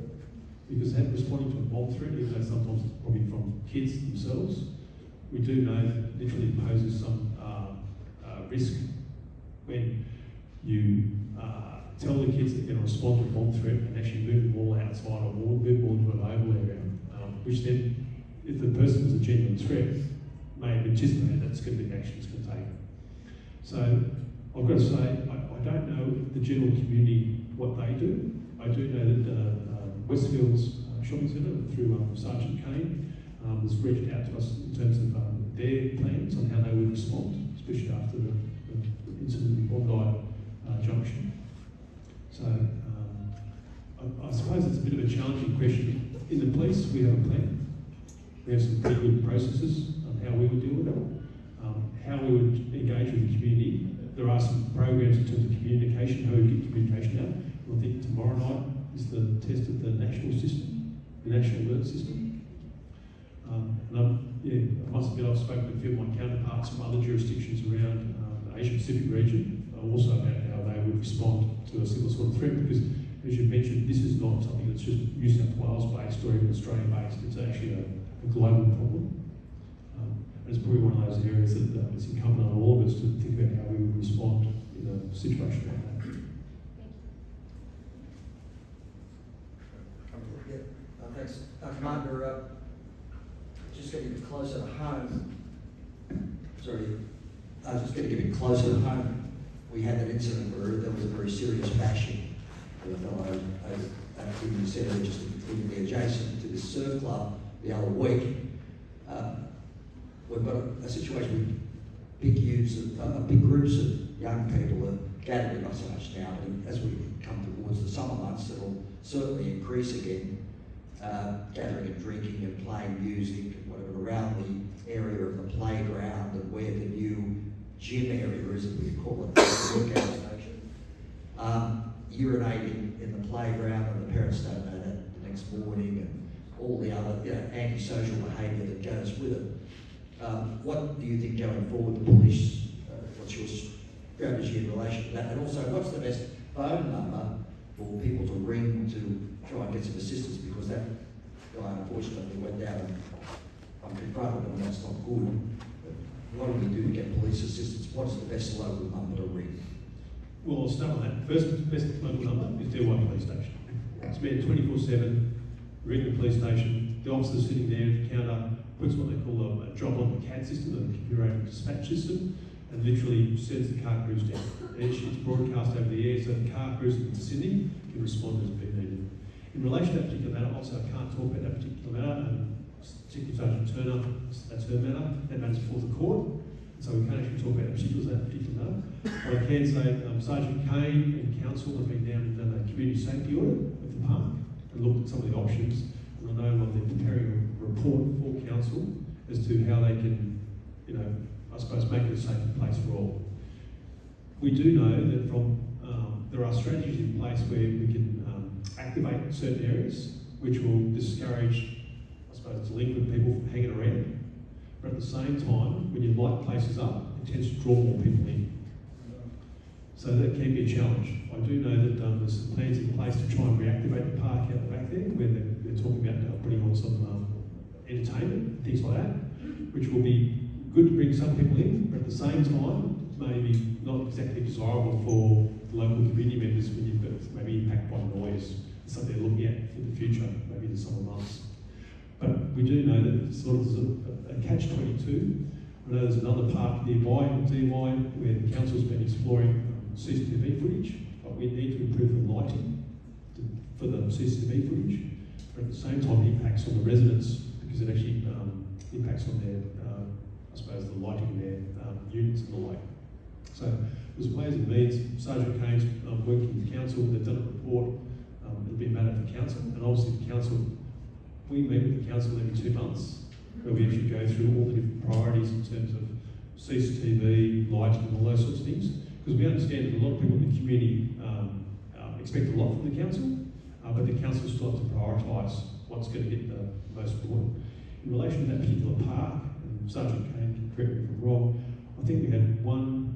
Because responding to a bomb threat, even though sometimes it's probably from kids themselves, we do know that it literally poses some risk when you tell the kids that they're going to respond to a bomb threat and actually move them all outside or move them all to an oval area, which then, if the person is a genuine threat, may anticipate that's going to be the action it's going to take. So I've got to say, I don't know the general community what they do. I do know that Westfield's shopping centre, through Sergeant Kane, has reached out to us in terms of their plans on how they would respond, especially after the incident in Bondi Junction. So I suppose it's a bit of a challenging question. In the police, we have a plan. We have some pretty good processes on how we would deal with it, how we would engage with the community. There are some programs in terms of communication, how we get communication out. And I think tomorrow night is the test of the national system, the national alert system. I must admit, I've spoken to a few of my counterparts from other jurisdictions around the Asia Pacific region, also about how they would respond to a similar sort of threat, because as you mentioned, this is not something that's just New South Wales based or even Australian based, it's actually a global problem. And it's probably one of those areas that it's incumbent on all of us to think about how we would respond in a situation like that. Thanks. Commander, just getting a bit closer to home, just getting a bit closer to home, we had that incident where there was a very serious bashing of a fellow in the centre, just immediately adjacent to this surf club the other week. We've got a situation with big groups of young people are gathering, not so much now, but as we come towards the summer months, it'll certainly increase again. Gathering and drinking and playing music and whatever around the area of the playground and where the new gym area is, as we call it, the workout station. Urinating in the playground, and the parents don't know that the next morning, and all the other antisocial behaviour that goes with it. What do you think going forward, the police, what's your strategy in relation to that? And also, what's the best phone number for people to ring to try and get some assistance, because that guy unfortunately went down and I'm confronted and that's not good. But what do we do to get police assistance? What's the best local number to ring? Well, I'll start with that. First best local number is Deewhy Police Station. It's manned 24/7, Regan Police Station. The officer sitting there at the counter puts what they call a drop on the CAD system, a computer-aided dispatch system, and literally sends the car crews down. It's broadcast over the air so the car crews in Sydney can respond as being needed. In relation to that particular matter, obviously I can't talk about that particular matter, and Secretary Sergeant Turner, that's her matter, that matter's before the court, so we can't actually talk about that particular matter. But I can say Sergeant Kane and Council have been down and done a community safety audit of the park and looked at some of the options, and I know they're preparing a report for Council as to how they can, I suppose, make it a safer place for all. We do know that there are strategies in place where we can activate certain areas which will discourage, I suppose, delinquent people from hanging around. But at the same time, when you light places up, it tends to draw more people in. So that can be a challenge. I do know that there's some plans in place to try and reactivate the park out the back there, where they're talking about putting on some entertainment, things like that, which will be good to bring some people in, but at the same time, maybe not exactly desirable for the local community members when you've got maybe impact by noise. It's something they're looking at in the future, maybe in the summer months. But we do know that it's sort of a catch-22. I know there's another park nearby in DY where the council's been exploring CCTV footage, but we need to improve the lighting for the CCTV footage. But at the same time, it impacts on the residents because it actually impacts on their, I suppose, the lighting in their units and the like. So there's ways and means. Sergeant Kane's working with the council. They've done a report. It'll be a matter for council, and obviously the council. We meet with the council every 2 months, where we actually go through all the different priorities in terms of CCTV, lighting, and all those sorts of things. Because we understand that a lot of people in the community expect a lot from the council, but the council still has to prioritise what's going to get the most support. In relation to that particular park, and Sergeant Kane can correct me if I'm wrong, I think we had one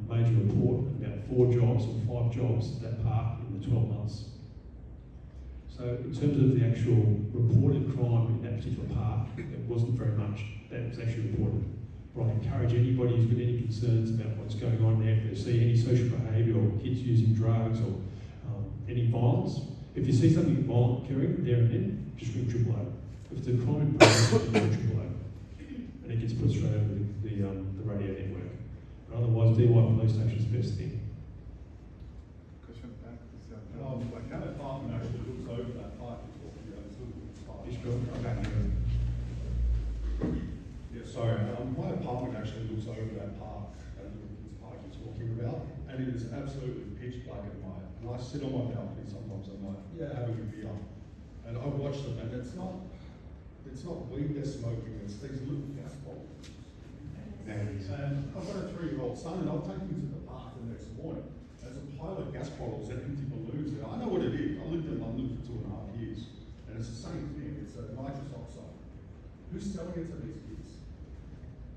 major report about 4 jobs or 5 jobs at that park in the 12 months. So in terms of the actual reported crime in that particular park, it wasn't very much that was actually reported. But I encourage anybody who's got any concerns about what's going on there, if they see any social behaviour or kids using drugs or any violence, if you see something violent occurring there and then, just ring 000. If it's a crime in progress, ring 000. And it gets put straight over the radio network. But otherwise, DY Police Station is the best thing. Question back. Like how the department actually looks over that park you're talking about, it's a little bit sparse. Yeah, sorry, my apartment actually looks over that park, that little kids park you're talking about, and it is absolutely pitch black at night. And I sit on my balcony sometimes at night, having a beer, and I watch them, and it's not weed they're smoking, it's these little gas bottles. And I've got a 3-year-old son, and I'll take him to the park the next morning. There's a pile of gas bottles and empty balloons there. I know what it is. I lived in London for 2.5 years, and it's the same thing. It's a nitrous oxide. Who's selling it to these kids?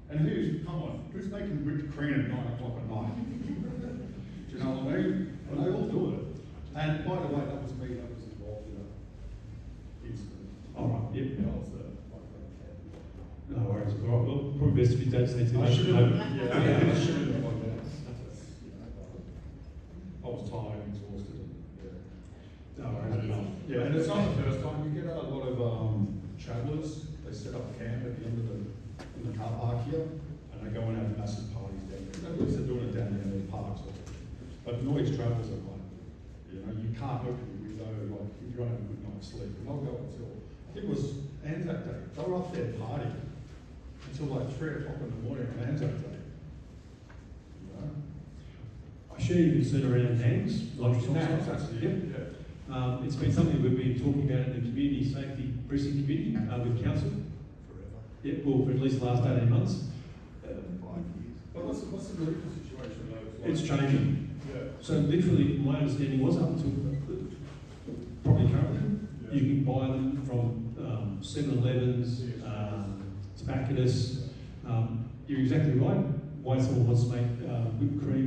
And who's making whipped cream at 9 o'clock at night? Do you know what I mean? And they all do it. And by the way, that was me. That was involved in an incident. All right. Yep. Yeah, I was there. No worries. All right. Well, probably best if you don't say too much. I should have gone down. I was tired and exhausted. No worries. Yeah, and it's not the first time. You get a lot of travellers. They set up camp at the end of in the car park here, and they go and have massive parties down there. At least they're doing it down there in the parks. But noise travels at night. You know, you can't open your window like if you're having a good night's sleep. And they'll go until I think it was Anzac Day. They were up there partying until like 3 o'clock in the morning on Anzac Day. You know? I share your concern around gangs, nitrous oxide. That's it. Yep. Yeah. It's been something we've been talking about in the community safety precinct committee with council. Forever. Yeah, well, for at least the last 18 months. 5 years. But what's the legal situation though? It's changing. Yeah. So literally, my understanding was up until probably currently, you can buy them from 7-Elevens, tobacconists. You're exactly right. Why someone wants to make whipped cream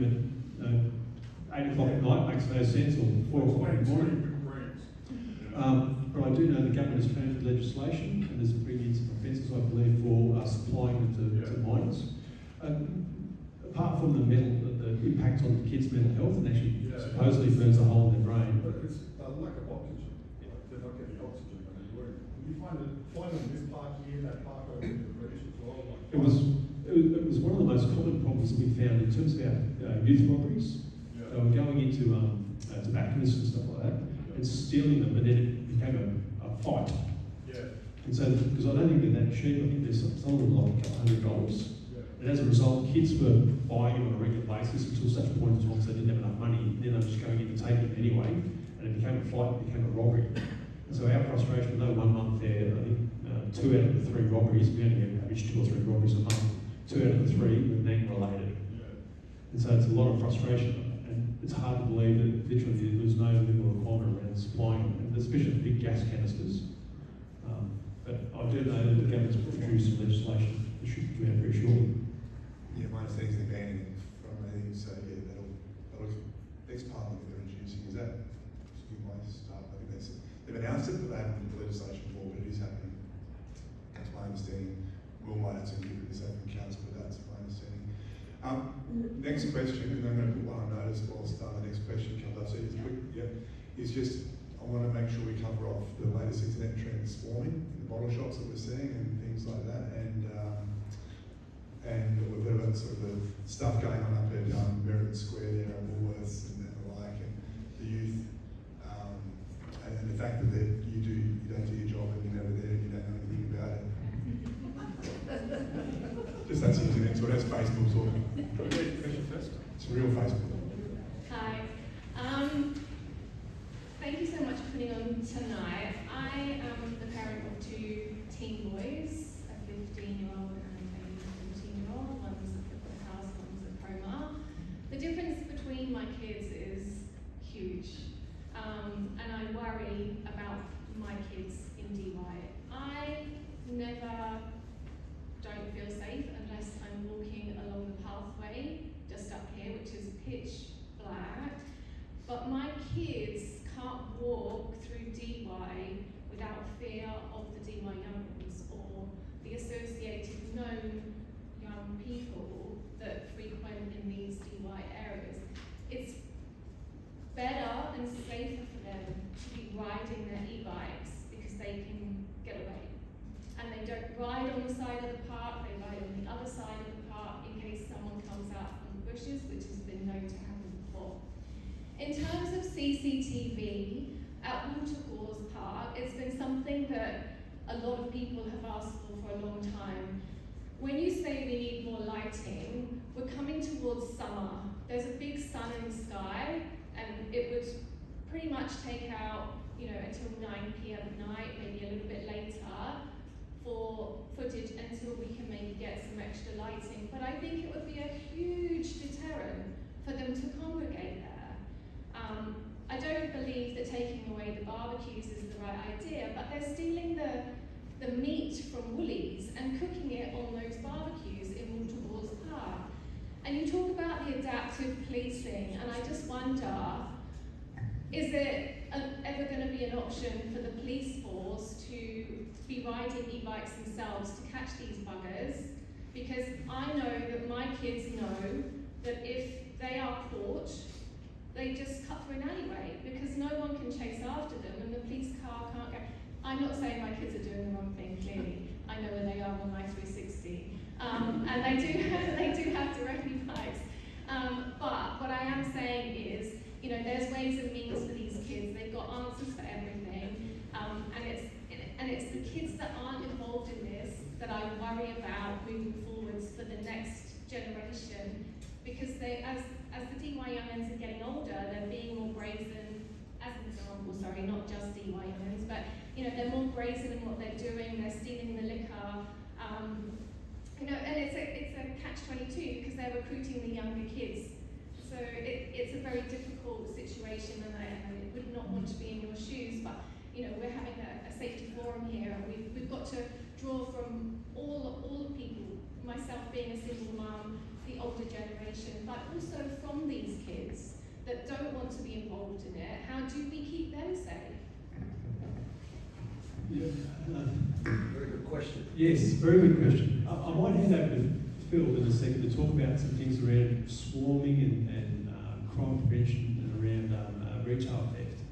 at 8 o'clock at night makes no sense, or 4 o'clock in the morning. But I do know the government has changed the legislation and there's bringing in some offences, I believe, for supplying them to minors. Apart from the impact on the kids' mental health, and actually supposedly burns a hole in their brain. But it's a lack of oxygen. Like they're not getting oxygen anywhere. You find them in this park here, that park over in the British as well. Like, It was one of the most common problems that we found in terms of our youth robberies. Yeah. They were going into tobacconists and stuff like that, and stealing them, and then it became a fight. Yeah. And so, because I don't think they're that cheap, I think there's some of them like $100. Yeah. And as a result, kids were buying them on a regular basis until such a point in time they didn't have enough money, and then they were just going in and taking them anyway, and it became a fight, it became a robbery. And so our frustration, though 1 month there, I think 2 out of the 3 robberies, we only average 2 or 3 robberies a month, 2 out of the 3 were gang related. Yeah. And so it's a lot of frustration. and it's hard to believe that literally there's no legal requirement around supplying them, and especially the big gas canisters. But I do know that the government's produced some legislation that should come out very shortly. Yeah, my understanding is they're banning it from anything, so yeah, that'll next parliament they're introducing is that. You might start, I think that's it. They've announced it, but they haven't put the legislation forward, but it is happening. That's my understanding. Will might have to give it this open council, but that's my understanding. Next question, and I'm going to put one on notice whilst the next question comes up. So it's quick, is just I want to make sure we cover off the latest internet trends swarming in the bottle shops that we're seeing and things like that, and we've heard about sort of the stuff going on up at Meriden Square there at Woolworths and the like, and the youth, and the fact that you don't do your job and you're never there and you don't know anything about it. Just that's the internet, so that's Facebook talking. Question first. It's real Facebook. Hi. Thank you so much for putting on tonight. I am the parent of two teen boys, a 15-year-old and a 14-year-old. One's at the house, one's at Promar. The difference between my kids is huge. And I worry about my kids in DY. I never don't feel safe unless I'm walking along the pathway just up here, which is pitch black. But my kids can't walk through DY without fear of the DY young'uns or the associated known young people that frequent in these DY areas. It's better and safer for them to be riding their e-bikes because they can get away. And they don't ride on the side of the park, they ride on the other side of the park in case someone comes out from the bushes, which has been known to happen before. In terms of CCTV at Watercourse Park, it's been something that a lot of people have asked for a long time. When you say we need more lighting, we're coming towards summer. There's a big sun in the sky, and it would pretty much take out, until 9 p.m. at night, maybe a little bit later, for footage until we can maybe get some extra lighting. But I think it would be a huge deterrent for them to congregate there. I don't believe that taking away the barbecues is the right idea, but they're stealing the meat from Woolies and cooking it on those barbecues in Watercourse Park. And you talk about the adaptive policing, and I just wonder, is it ever going to be an option for the police force to be riding e-bikes themselves to catch these buggers? Because I know that my kids know that if they are caught, they just cut through an alleyway because no one can chase after them and the police car can't go. I'm not saying my kids are doing the wrong thing, clearly. I know where they are on my 360. And they do have directly bikes. But what I am saying is, there's ways and means for these kids. They've got answers for everything. And it's the kids that aren't involved in this that I worry about moving forwards for the next generation. Because they, as the DY young'uns are getting older, they're being more brazen, as an example, sorry, not just DY young'uns, but they're more brazen in what they're doing, they're stealing the liquor, and it's a catch-22 because they're recruiting the younger kids. So it's a very difficult situation, and I would not want to be in your shoes, but we're having a safety forum here, and we've got to draw from all the people, myself being a single mum, the older generation, but also from these kids that don't want to be involved in it. How do we keep them safe? Yeah, Very good question. yes, very good question. I might hand over to Phil in a second to talk about some things around swarming and crime prevention and around retail theft.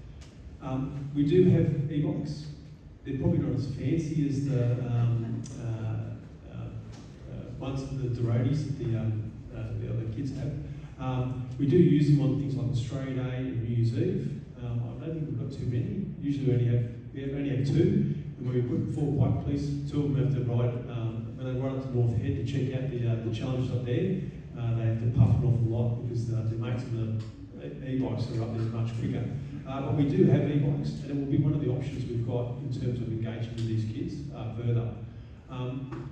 We do have e-bikes. They're probably not as fancy as the ones that the Durotis that the other kids have. We do use them on things like the Stray Day and New Year's Eve. I don't think we've got too many. Usually we only have two. And when we put 4 bike police, 2 of them have to ride, when they ride up to North Head to check out the challenges up there, they have to puff an awful lot because the mates of the e-bikes that are up there much quicker. But we do have e-bikes, and it will be one of the options we've got in terms of engaging with these kids further. I'm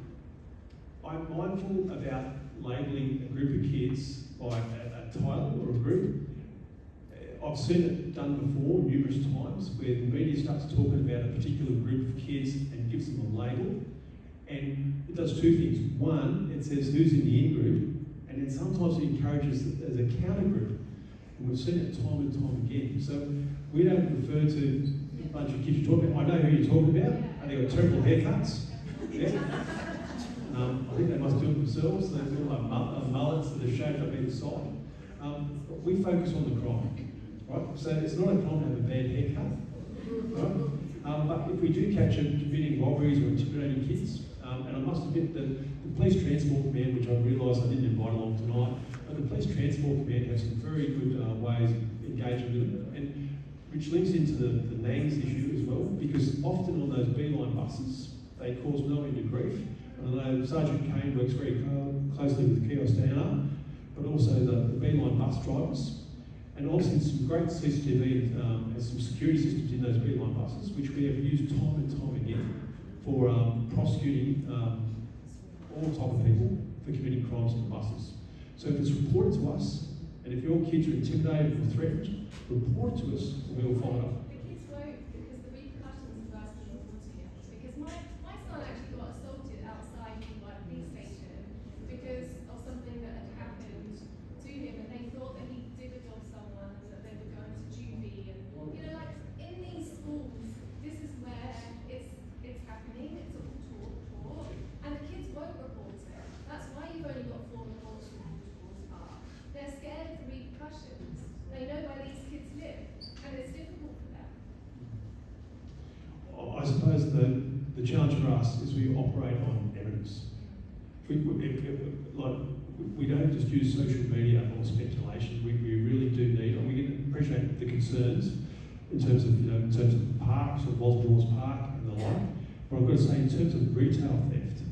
mindful about labelling a group of kids by a title or a group. I've seen it done before numerous times where the media starts talking about a particular group of kids and gives them a label, and it does two things. One, it says who's in the in-group, and then sometimes it encourages it as a counter-group, and we've seen it time and time again. So we don't refer to a bunch of kids you're talking about. I know who you're talking about, and they've got terrible haircuts. Yeah. I think they must do it themselves. They've got like mullets that are shaped up either side. We focus on the crime, right? So it's not a crime to have a bad haircut, right? But if we do catch them committing robberies or intimidating kids, and I must admit that the Police Transport Command, which I realise I didn't invite along tonight, but the Police Transport Command has some very good ways of engaging with them, and which links into the NANGS issue as well, because often on those beeline buses, they cause no end of grief. And I know Sergeant Kane works very closely with Kiosk Downer, but also the beeline bus drivers. And obviously some great CCTV and some security systems in those beeline buses, which we have used time and time again for prosecuting all type of people for committing crimes on the buses. So if it's reported to us, and if your kids are intimidated or threatened, report it to us and we will follow it up. The kids won't, because the repercussions are worse than the water. Because my son actually got assaulted outside the police station because of something that had happened to him, and they thought that he did adopt someone and that they were going to juvie. And like in these schools, this is where it's happening. It's all taught, and the kids won't report it. That's why you've only got 4 reports from Waterfalls Park. They're scared of the repercussions. They know where these kids live, and it's difficult for them. I suppose the challenge for us is we operate on evidence. We don't just use social media or speculation. We really do need, and we can appreciate the concerns in terms of parks or Walsall Park and the like. But I've got to say, in terms of retail theft,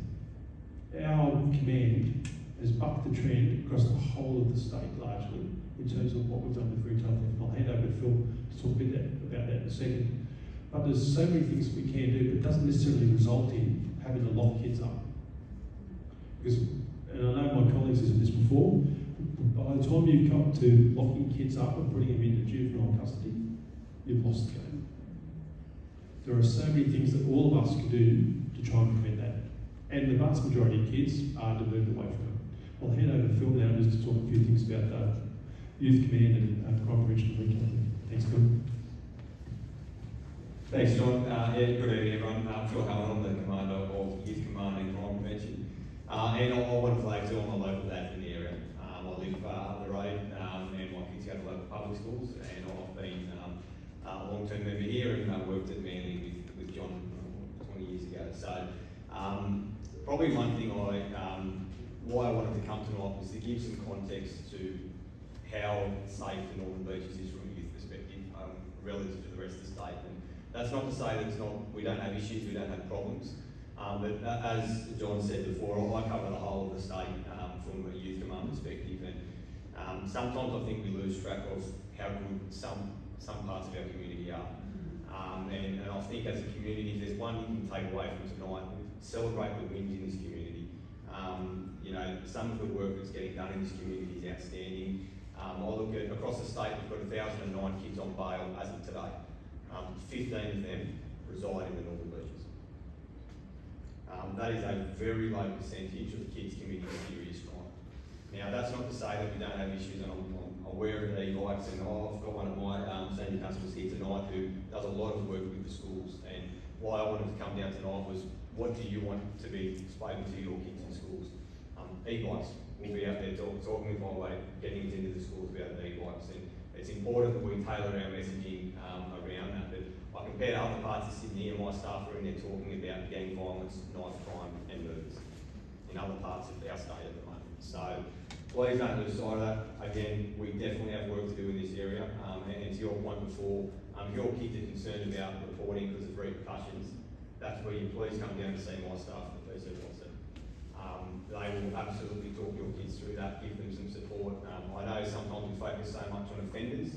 our command has bucked the trend across the whole of the state largely in terms of what we've done with retail theft. I'll hand over to Phil to talk a bit about that in a second. But there's so many things we can do, but it doesn't necessarily result in having to lock kids up. Because, and I know my colleagues have said this before, by the time you've come to locking kids up and putting them into juvenile custody, you've lost the game. There are so many things that all of us can do to try and prevent that. And the vast majority of kids are diverted away from it. I'll hand over to Phil now just to talk a few things about Youth Command and crime prevention and retail. Thanks, Phil. Thanks, John. Good evening, everyone. Phil Hallinan, I'm the Commander of Youth Command and Crime Prevention. And I want to flag too, I'm a local dad in the area. I live up the road, and my kids go to local public schools, and I've been a long-term member here and worked at Manly with John 20 years ago. So probably one thing why I wanted to come tonight was to give some context to how safe the Northern Beaches is from a youth perspective relative to the rest of the state. And that's not to say that we don't have issues, we don't have problems. But as John said before, I cover the whole of the state from a youth command perspective, and sometimes I think we lose track of how good some parts of our community are. And I think as a community, if there's one you can take away from tonight, celebrate the wins in this community. Some of the work that's getting done in this community is outstanding. I look at across the state, we've got 1,009 kids on bail as of today. 15 of them reside in the Northern Beaches. That is a very low percentage of kids committing serious crime. Now, that's not to say that we don't have issues, and I'm aware of the e-bikes, and I've got one of my senior customers here tonight who does a lot of work with the schools, and why I wanted to come down tonight was, what do you want to be spoken to your kids in schools? E-bikes. We'll be out there talking with my way, getting into the schools about the e-bikes, and it's important that we tailor our messaging around that. But I compare to other parts of Sydney, and my staff are in there talking about gang violence, knife crime and murders in other parts of our state at the moment. So please don't lose sight of that. Again, we definitely have work to do in this area, and to your point before, if your kids are concerned about reporting because of repercussions, that's where you please come down to see my staff at the PC Watson. They will absolutely talk your kids through that, give them some support. I know sometimes we focus so much on offenders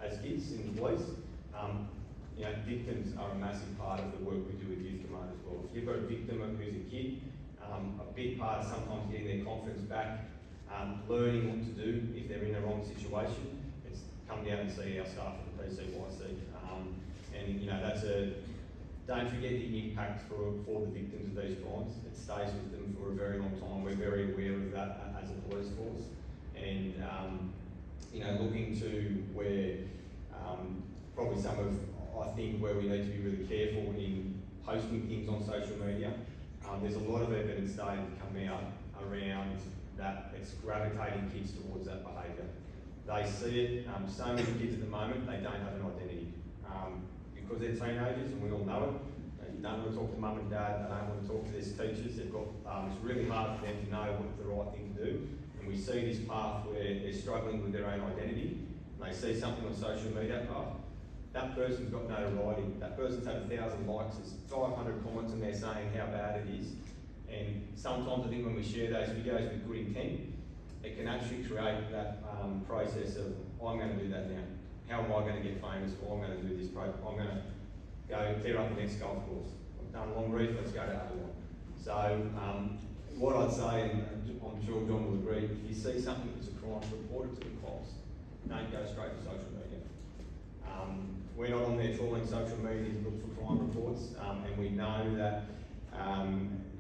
as kids in the police. Victims are a massive part of the work we do with Youth Command as well. If you've got a victim who's a kid, a big part of sometimes getting their confidence back, learning what to do if they're in the wrong situation. It's come down and see our staff at the PCYC. And you know, don't forget the impact for the victims of these crimes. It stays with them for a very long time. We're very aware of that as a police force. And you know, looking to where probably some of, I think, where we need to be really careful in posting things on social media. There's a lot of evidence starting to come out around that it's gravitating kids towards that behaviour. They see it, so many kids at the moment, they don't have an identity. Because they're teenagers, and we all know it, they don't want to talk to mum and dad, they don't want to talk to their teachers, they've got, it's really hard for them to know what's the right thing to do. And we see this path where they're struggling with their own identity, and they see something on social media, oh, that person's got notoriety, that person's had 1,000 likes, there's 500 comments and they're saying how bad it is. And sometimes I think when we share those videos with good intent, it can actually create that process of, I'm going to do that now. How am I going to get famous? Or I'm going to do this project. I'm going to go clear up the next golf course. I've done long reef, let's go to other one. So what I'd say, and I'm sure John will agree, if you see something that's a crime, report it to the cops. Don't go straight to social media. We're not on there trawling social media to look for crime reports, and we know that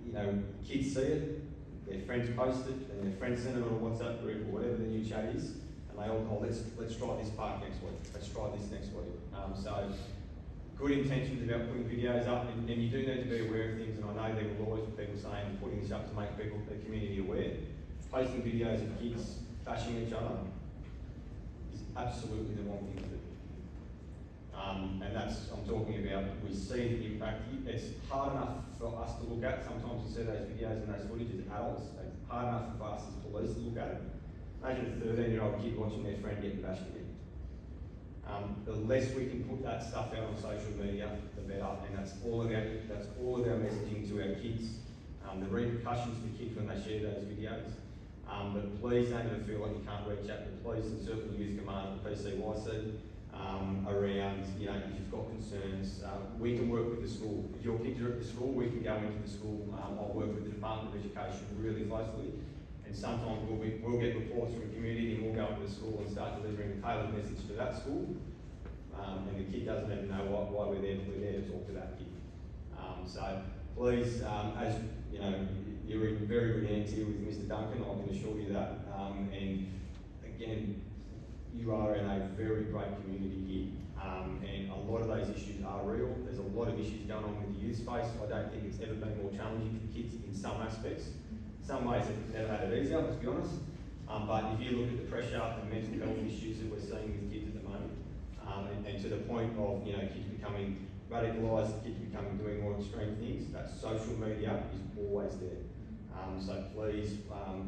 you know, kids see it, their friends post it, and their friends send it on a WhatsApp group or whatever the new chat is, and they all, oh, let's try this park next week, let's try this next week. So good intentions about putting videos up, and you do need to be aware of things, and I know there will always be people saying putting this up to make people, the community aware. Posting videos of kids bashing each other is absolutely the wrong thing to do. And that's, I'm talking about, we see the impact. It's hard enough for us to look at. Sometimes you see those videos and those footage as adults. It's hard enough for us as police to look at it. Imagine a 13-year-old kid watching their friend getting bashed again. The less we can put that stuff out on social media, the better. And that's all of our messaging to our kids. The repercussions for kids when they share those videos. But please don't ever feel like you can't reach out to the police and certainly the Youth Command and the PCYC. Around, you know, if you've got concerns, we can work with the school. If your kids are at the school, we can go into the school. I'll work with the Department of Education really closely, and sometimes we'll get reports from the community and we'll go into the school and start delivering a tailored message to that school, and the kid doesn't even know why we're there to talk to that kid. So please, as you know, you're in very good hands here with Mr. Duncan, I can assure you that, and again, you are in a very great community here, and a lot of those issues are real. There's a lot of issues going on with the youth space. I don't think it's ever been more challenging for kids in some aspects. In some ways, it's never had it easier, let's be honest. But if you look at the pressure and mental health issues that we're seeing with kids at the moment, and to the point of, you know, kids becoming radicalised, kids doing more extreme things, that social media is always there. So please,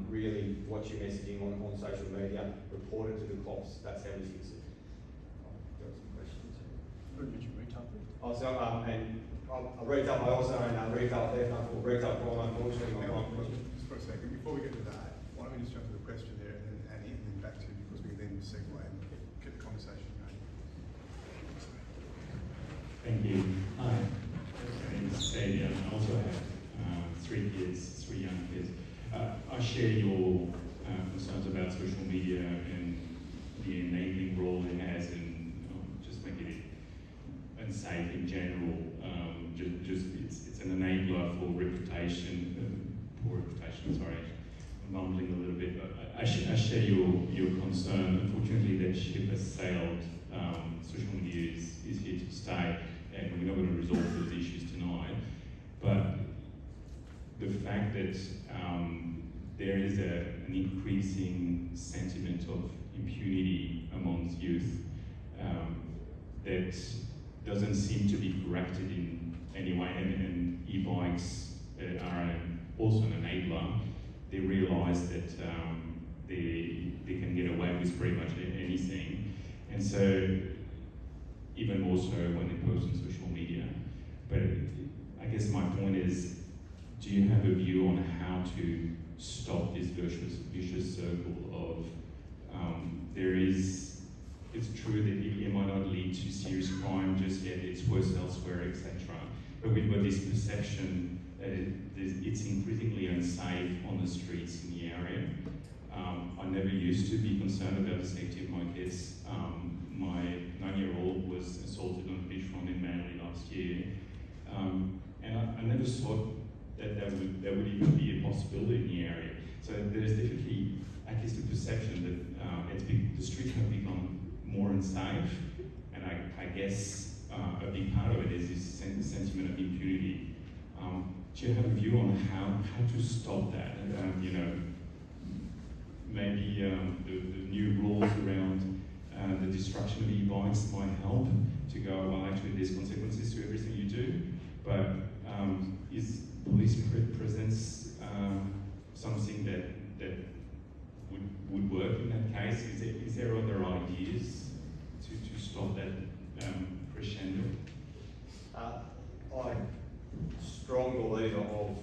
really watch your messaging on social media, report it to the cops, that's how we fix it. There were some questions. Also, and retail, I also own retail theft, retail crime, unfortunately. Just for a second, before we get to that, why don't we just jump to the question there and then back to you, because we can then segue and get the conversation going. Thank you. Hi, my name is Stadium. I also have 3 young kids. I share your concerns about social media and the enabling role it has in just making it unsafe in general. It's an enabler for poor reputation. Sorry, I'm mumbling a little bit, but I share your concern. Unfortunately, that ship has sailed. Social media is here to stay, and we're not going to resolve those issues tonight. But the fact that there is an increasing sentiment of impunity amongst youth that doesn't seem to be corrected in any way, and e-bikes are also an enabler. They realise that they can get away with pretty much anything, and so even more so when they post on social media. But I guess my point is, do you have a view on how to stop this vicious circle of it's true that it might not lead to serious crime just yet, it's worse elsewhere, etc. But we've got this perception that it's increasingly unsafe on the streets in the area. I never used to be concerned about the safety of my kids. My 9-year-old was assaulted on the beachfront in Manly last year, and I never thought that would even be a possibility in the area. So there's definitely, I guess, the perception that the streets have become more unsafe, and I guess a big part of it is this sentiment of impunity. Do you have a view on how to stop that? Maybe the new rules around the destruction of e-bikes might help to go, well, actually there's consequences to everything you do, but is police presence something that would work in that case? Is there other ideas to stop that crescendo? I'm a strong believer of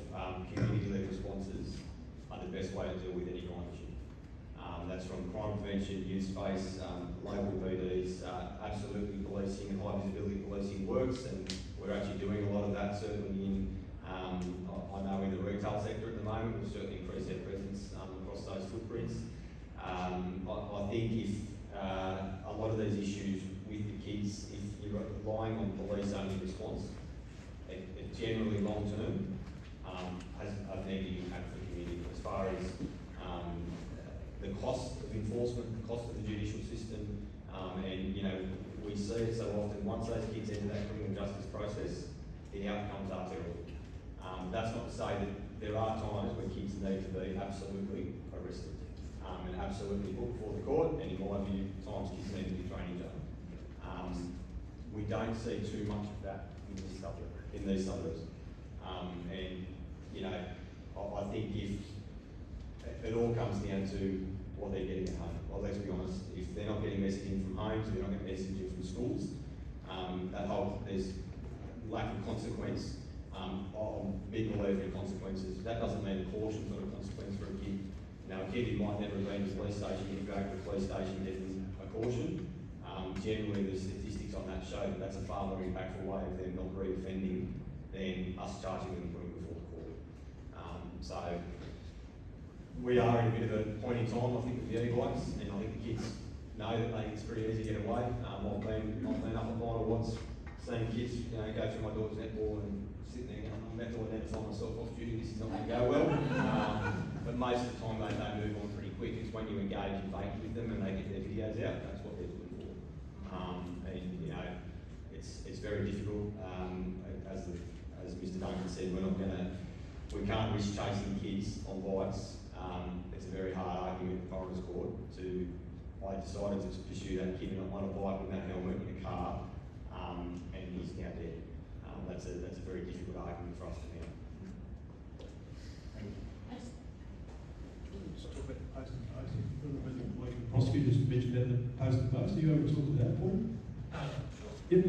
community-led responses are the best way to deal with any crime issue. That's from crime prevention, youth space, local PDs, absolutely policing, high visibility policing works, and we're actually doing a lot of that certainly in, I know in the retail sector at the moment, we've certainly increased our presence across those footprints. I think if a lot of these issues with the kids, if you're relying on police only response, it generally long term has a negative impact for the community as far as the cost of enforcement, the cost of the judicial system, and we see it so often. Once those kids enter that criminal justice process, the outcomes are terrible. That's not to say that there are times where kids need to be absolutely arrested and absolutely put before the court, and in my view, times kids need to be thrown in jail. We don't see too much of that in these suburbs. I think if it all comes down to what they're getting at home. Well, let's be honest, if they're not getting messaging from homes, they're not getting messaging from schools, there's lack of consequence. I'm a big believer in consequences. That doesn't mean a caution's not a consequence for a kid. A kid who might never have been to the police station, if you go to the police station, getting a caution. Generally, the statistics on that show that that's a far more impactful way of them not re-offending than us charging them and putting them before the court. So we are in a bit of a point in time, I think, with the e-bikes, and I think the kids know that it's pretty easy to get away. I've been up at Vinyl once, seeing kids, go through my daughter's netball and sitting there, I'm metal and never find myself off duty, this is not going to go well. But most of the time they move on pretty quick. It's when you engage and bake with them and they get their videos out, that's what they're looking for. It's very difficult. As Mr. Duncan said, we can't risk chasing kids on bikes. It's a very hard argument in Coroner's Court I decided to pursue that kid on a bike with that helmet in a car, and he's now dead. That's a very difficult argument for us to make. The prosecutors mentioned that the post and post. Are you able to talk to that point? Yep.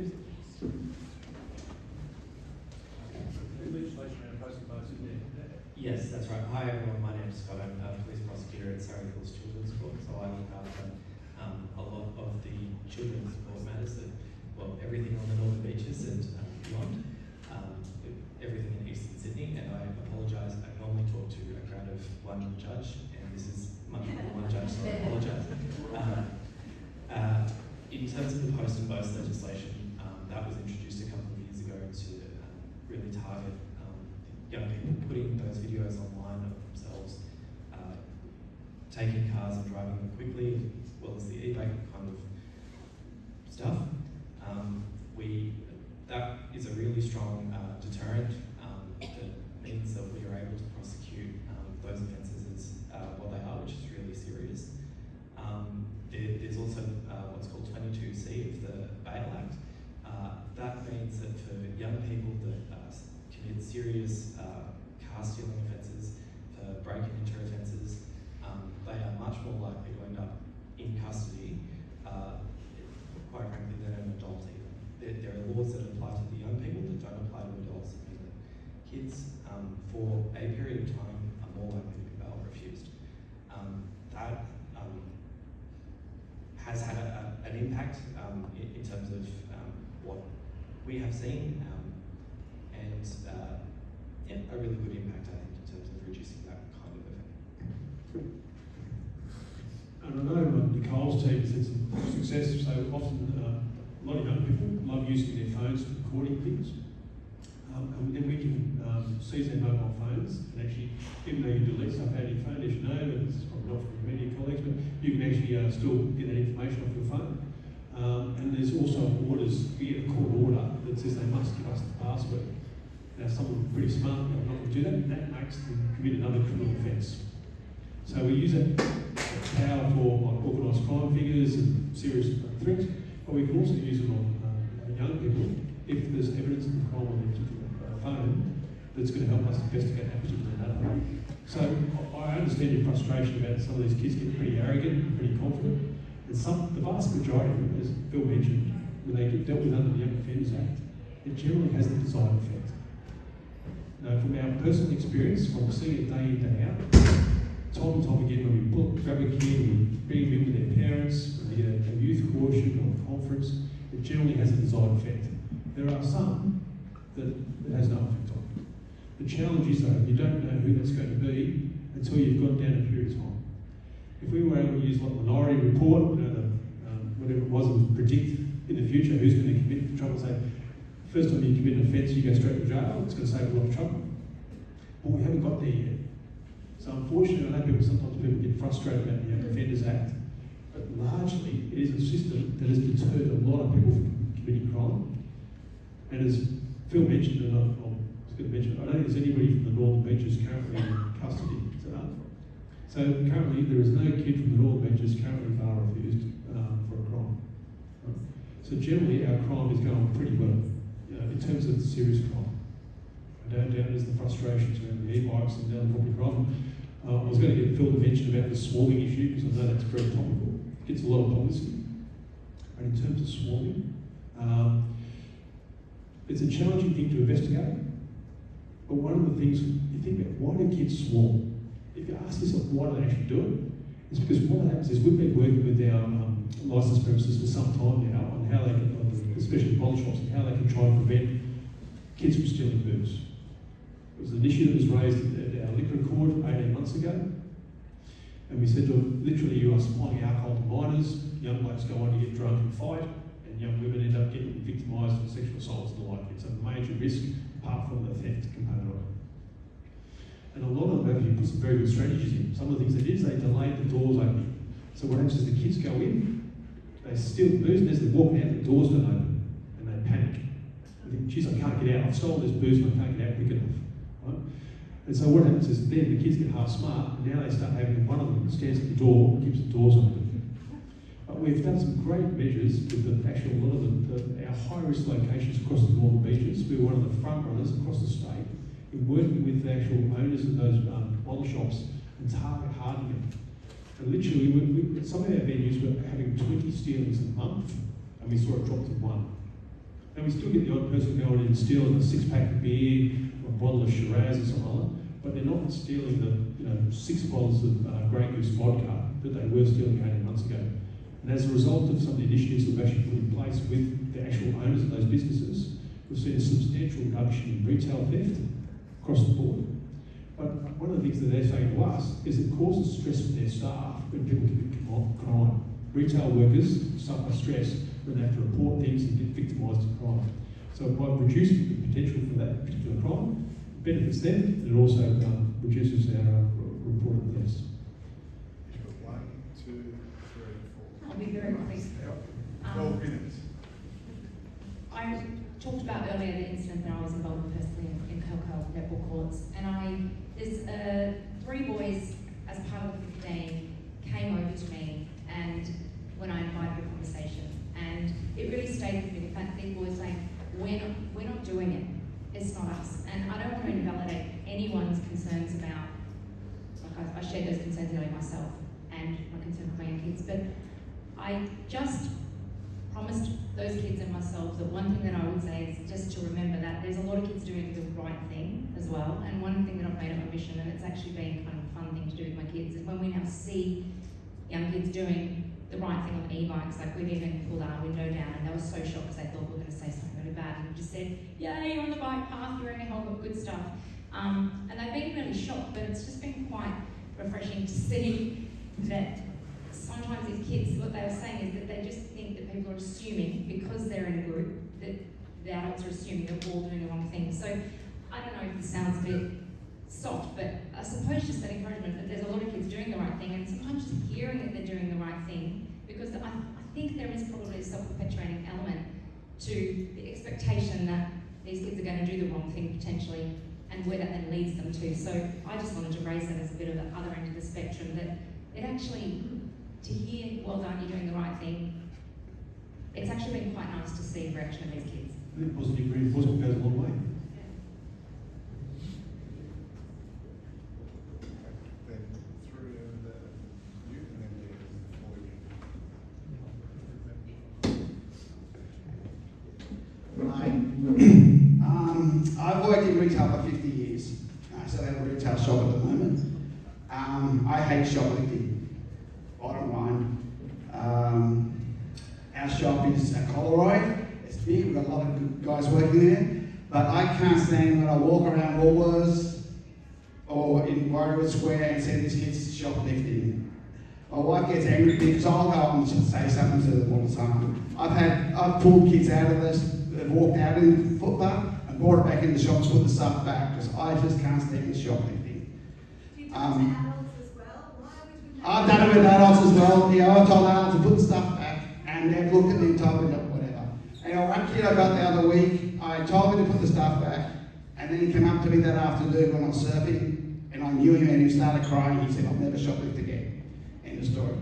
Legislation around post and post, isn't there? Yes, that's right. Hi everyone, my name is Scott. I'm a police prosecutor at Surry Children's Court, so I look after a lot of the children's court matters, everything on the Northern Beaches and beyond, everything in Eastern Sydney, and I apologise, I normally talk to a crowd of one judge, and this is much more than one judge, so I apologise. In terms of the post and boast legislation, that was introduced a couple of years ago to really target young people putting those videos online of themselves taking cars and driving them quickly, as well as the e-bike kind of stuff. That is a really strong deterrent that means that we are able to prosecute those offences as what they are, which is really serious. There's also what's called 22C of the Bail Act. That means that for young people that commit serious car stealing offences, for breaking into offences, they are much more likely to end up in custody, quite frankly, than an adult even. There are laws that apply to the young people that don't apply to adults, and that kids, for a period of time, are more likely to be bail refused. That has had an impact in terms of what we have seen, and a really good impact, I think, in terms of reducing that kind of effect. And I know Nicole's team has had some success, so often a lot of young people love using their phones for recording things. And then we can seize their mobile phones and actually, even though you delete stuff out of your phone, as you know, and this is probably not from your media colleagues, but you can actually still get that information off your phone. And there's also orders, we get a court order that says they must give us the password. Now, someone pretty smart, they're not going to do that, and that makes them commit another criminal offence. So we use that power for like organised crime figures and serious threats, but we can also use it on young people if there's evidence of the crime on their particular phone that's going to help us investigate that particular matter. So I understand your frustration about some of these kids getting pretty arrogant and pretty confident, and the vast majority of them, as Phil mentioned, when they get dealt with under the Young Offenders Act, it generally has the desired effect. Now, from our personal experience, from seeing it day in, day out, time and time again, when we grab a kid, we bring them in with their parents, we get a youth caution or a conference, it generally has a desired effect. There are some that it has no effect on. The challenge is, though, you don't know who that's going to be until you've gone down a period of time. If we were able to use like Minority Report, whatever it was, it would predict in the future who's going to commit the trouble, say, first time you commit an offence, you go straight to jail, it's going to save a lot of trouble. But we haven't got there yet. So unfortunately, I know sometimes people get frustrated about the Young Offenders Act, but largely it is a system that has deterred a lot of people from committing crime. And as Phil mentioned, and I was going to mention, I don't think there's anybody from the Northern Beaches currently in custody. So currently there is no kid from the Northern Beaches currently bar refused for a crime. Right? So generally our crime is going pretty well, in terms of serious crime. I don't doubt there's the frustrations around the e-bikes and down the property crime. I was going to get Phil to mention about the swarming issue because I know that's very topical. It gets a lot of publicity. But in terms of swarming, it's a challenging thing to investigate. But one of the things you think about, why do kids swarm? If you ask yourself why do they actually do it, it's because what happens is we've been working with our licensed premises for some time now on how they can, especially bottle shops, and how they can try and prevent kids from stealing booze. It was an issue that was raised at our liquor court 18 months ago, and we said to them, literally you are supplying alcohol to minors, young blokes go on to get drunk and fight, and young women end up getting victimised for sexual assaults and the like. It's a major risk apart from the theft component of it. And a lot of them actually put some very good strategies in. Some of the things they did is they delayed the doors opening. So what happens is the kids go in, they steal the booze, and as they're walking out, the doors don't open, and they panic. They think, geez, I can't get out. I've stolen this booze and I can't get out quick enough. Right? And so what happens is then the kids get half smart, and now they start having one of them stands at the door and keeps the doors open. But we've done some great measures with our high-risk locations across the Northern Beaches. We're one of the front runners across the state in working with the actual owners of those bottle shops and target hardening them. And literally, some of our venues were having 20 stealings a month, and we saw it drop to 1. And we still get the odd person going in and stealing a 6-pack of beer or a bottle of Shiraz or something like that, but they're not stealing the 6 bottles of Grey Goose vodka that they were stealing 18 months ago. And as a result of some of the initiatives that we've actually put in place with the actual owners of those businesses, we've seen a substantial reduction in retail theft across the board. But one of the things that they're saying to us is it causes stress for their staff when people commit crime. Retail workers suffer stress when they have to report things and get victimised in crime. So by reducing the potential for that particular crime, it benefits them, and it also reduces our reported thefts. 1, 2, 3, 4. I'll be very quick. 12 minutes. I talked about earlier the incident that I was involved in personally in Coco netball courts, and there's 3 boys as part of the 15 came over to me, and when I invited a conversation, and it really stayed with me. The fact that these boys saying, we're not doing it, it's not us. And I don't want to invalidate anyone's concerns about, like I shared those concerns earlier myself and my concern for my young kids, but I just promised those kids and myself that one thing that I would say is just to remember that there's a lot of kids doing the right thing as well. And one thing that I've made it my mission, and it's actually been kind of a fun thing to do with my kids, is when we now see young kids doing the right thing on e-bikes, like we've even pulled our window down and they were so shocked because they thought we were going to say something really bad, and we just said, yay, you're on the bike path, you're wearing a helmet, good stuff. And they've been really shocked, but it's just been quite refreshing to see that sometimes these kids, what they were saying is that they just think that people are assuming, because they're in a group, that the adults are assuming that we're all doing the wrong thing. So I don't know if this sounds a bit soft, but I suppose just that encouragement that there's a lot of kids doing the right thing, and sometimes just hearing that they're doing the right thing, because I think there is probably a self-perpetuating element to the expectation that these kids are going to do the wrong thing potentially, and where that then leads them to. So I just wanted to raise that as a bit of the other end of the spectrum, that it actually, to hear, well done, you're doing the right thing, it's actually been quite nice to see the reaction of these kids. I think positive reinforcement goes a long way. Then through the youth and then before you. I've worked in retail for 50 years. I still have a retail shop at the moment. I hate shoplifting, bottom line. Our shop is at Coloroy. It's big, we've got a lot of good guys working there. But I can't stand when I walk around Woolworths or in Warrior Square and see these kids shoplifting. My wife gets angry because I'll go up and say something to them all the time. I've pulled kids out of this, they've walked out in the footpath and brought it back in the shop to put the stuff back because I just can't stand this shoplifting. Do you do it to adults as well? Why are we doing that? I've done it with adults as well. Yeah, I've told adults to put the stuff back and they've looked at me and told me that whatever. And one kid I got the other week, I told him to put the stuff back and then he came up to me that afternoon when I was surfing and I knew him and he started crying. He said, I'll never shoplift again. End of story.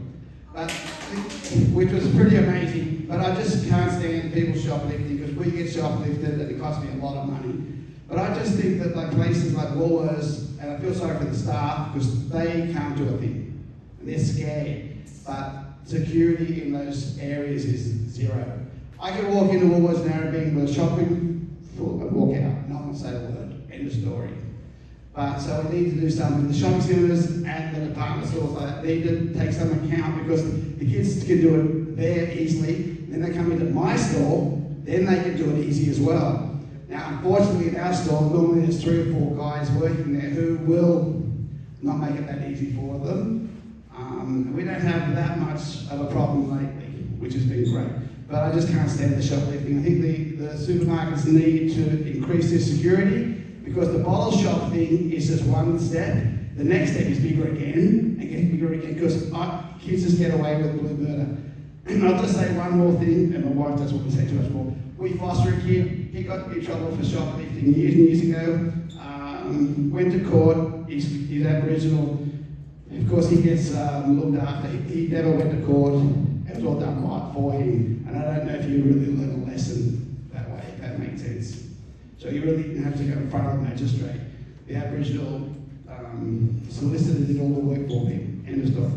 But, which was pretty amazing. But I just can't stand people shoplifting because we get shoplifted and it costs me a lot of money. But I just think that like places like Woolworths, and I feel sorry for the staff because they can't do a thing. And they're scared. But security in those areas is zero. I can walk into Woolworths now being with shopping, and walk out, no one will say a word, end of story. But so we need to do something. The shopping centres and the department stores like that need to take some account because the kids can do it there easily. Then they come into my store, then they can do it easy as well. Now, unfortunately, in our store, normally there's 3 or 4 guys working there who will not make it that easy for them. We don't have that much of a problem lately, which has been great. But I just can't stand the shoplifting. I think the supermarkets need to increase their security because the bottle shop thing is just one step. The next step is bigger again and getting bigger again because kids just get away with blue murder. And I'll just say one more thing, and my wife doesn't want to say too much more. We foster a kid. He got in trouble for shoplifting years and years ago. Went to court. He's Aboriginal. Of course, he gets looked after. He never went to court. It was all done right for him. And I don't know if you really learn a lesson that way, if that makes sense. So you really didn't have to go in front of the magistrate. The Aboriginal solicitor did all the work for him. End of story.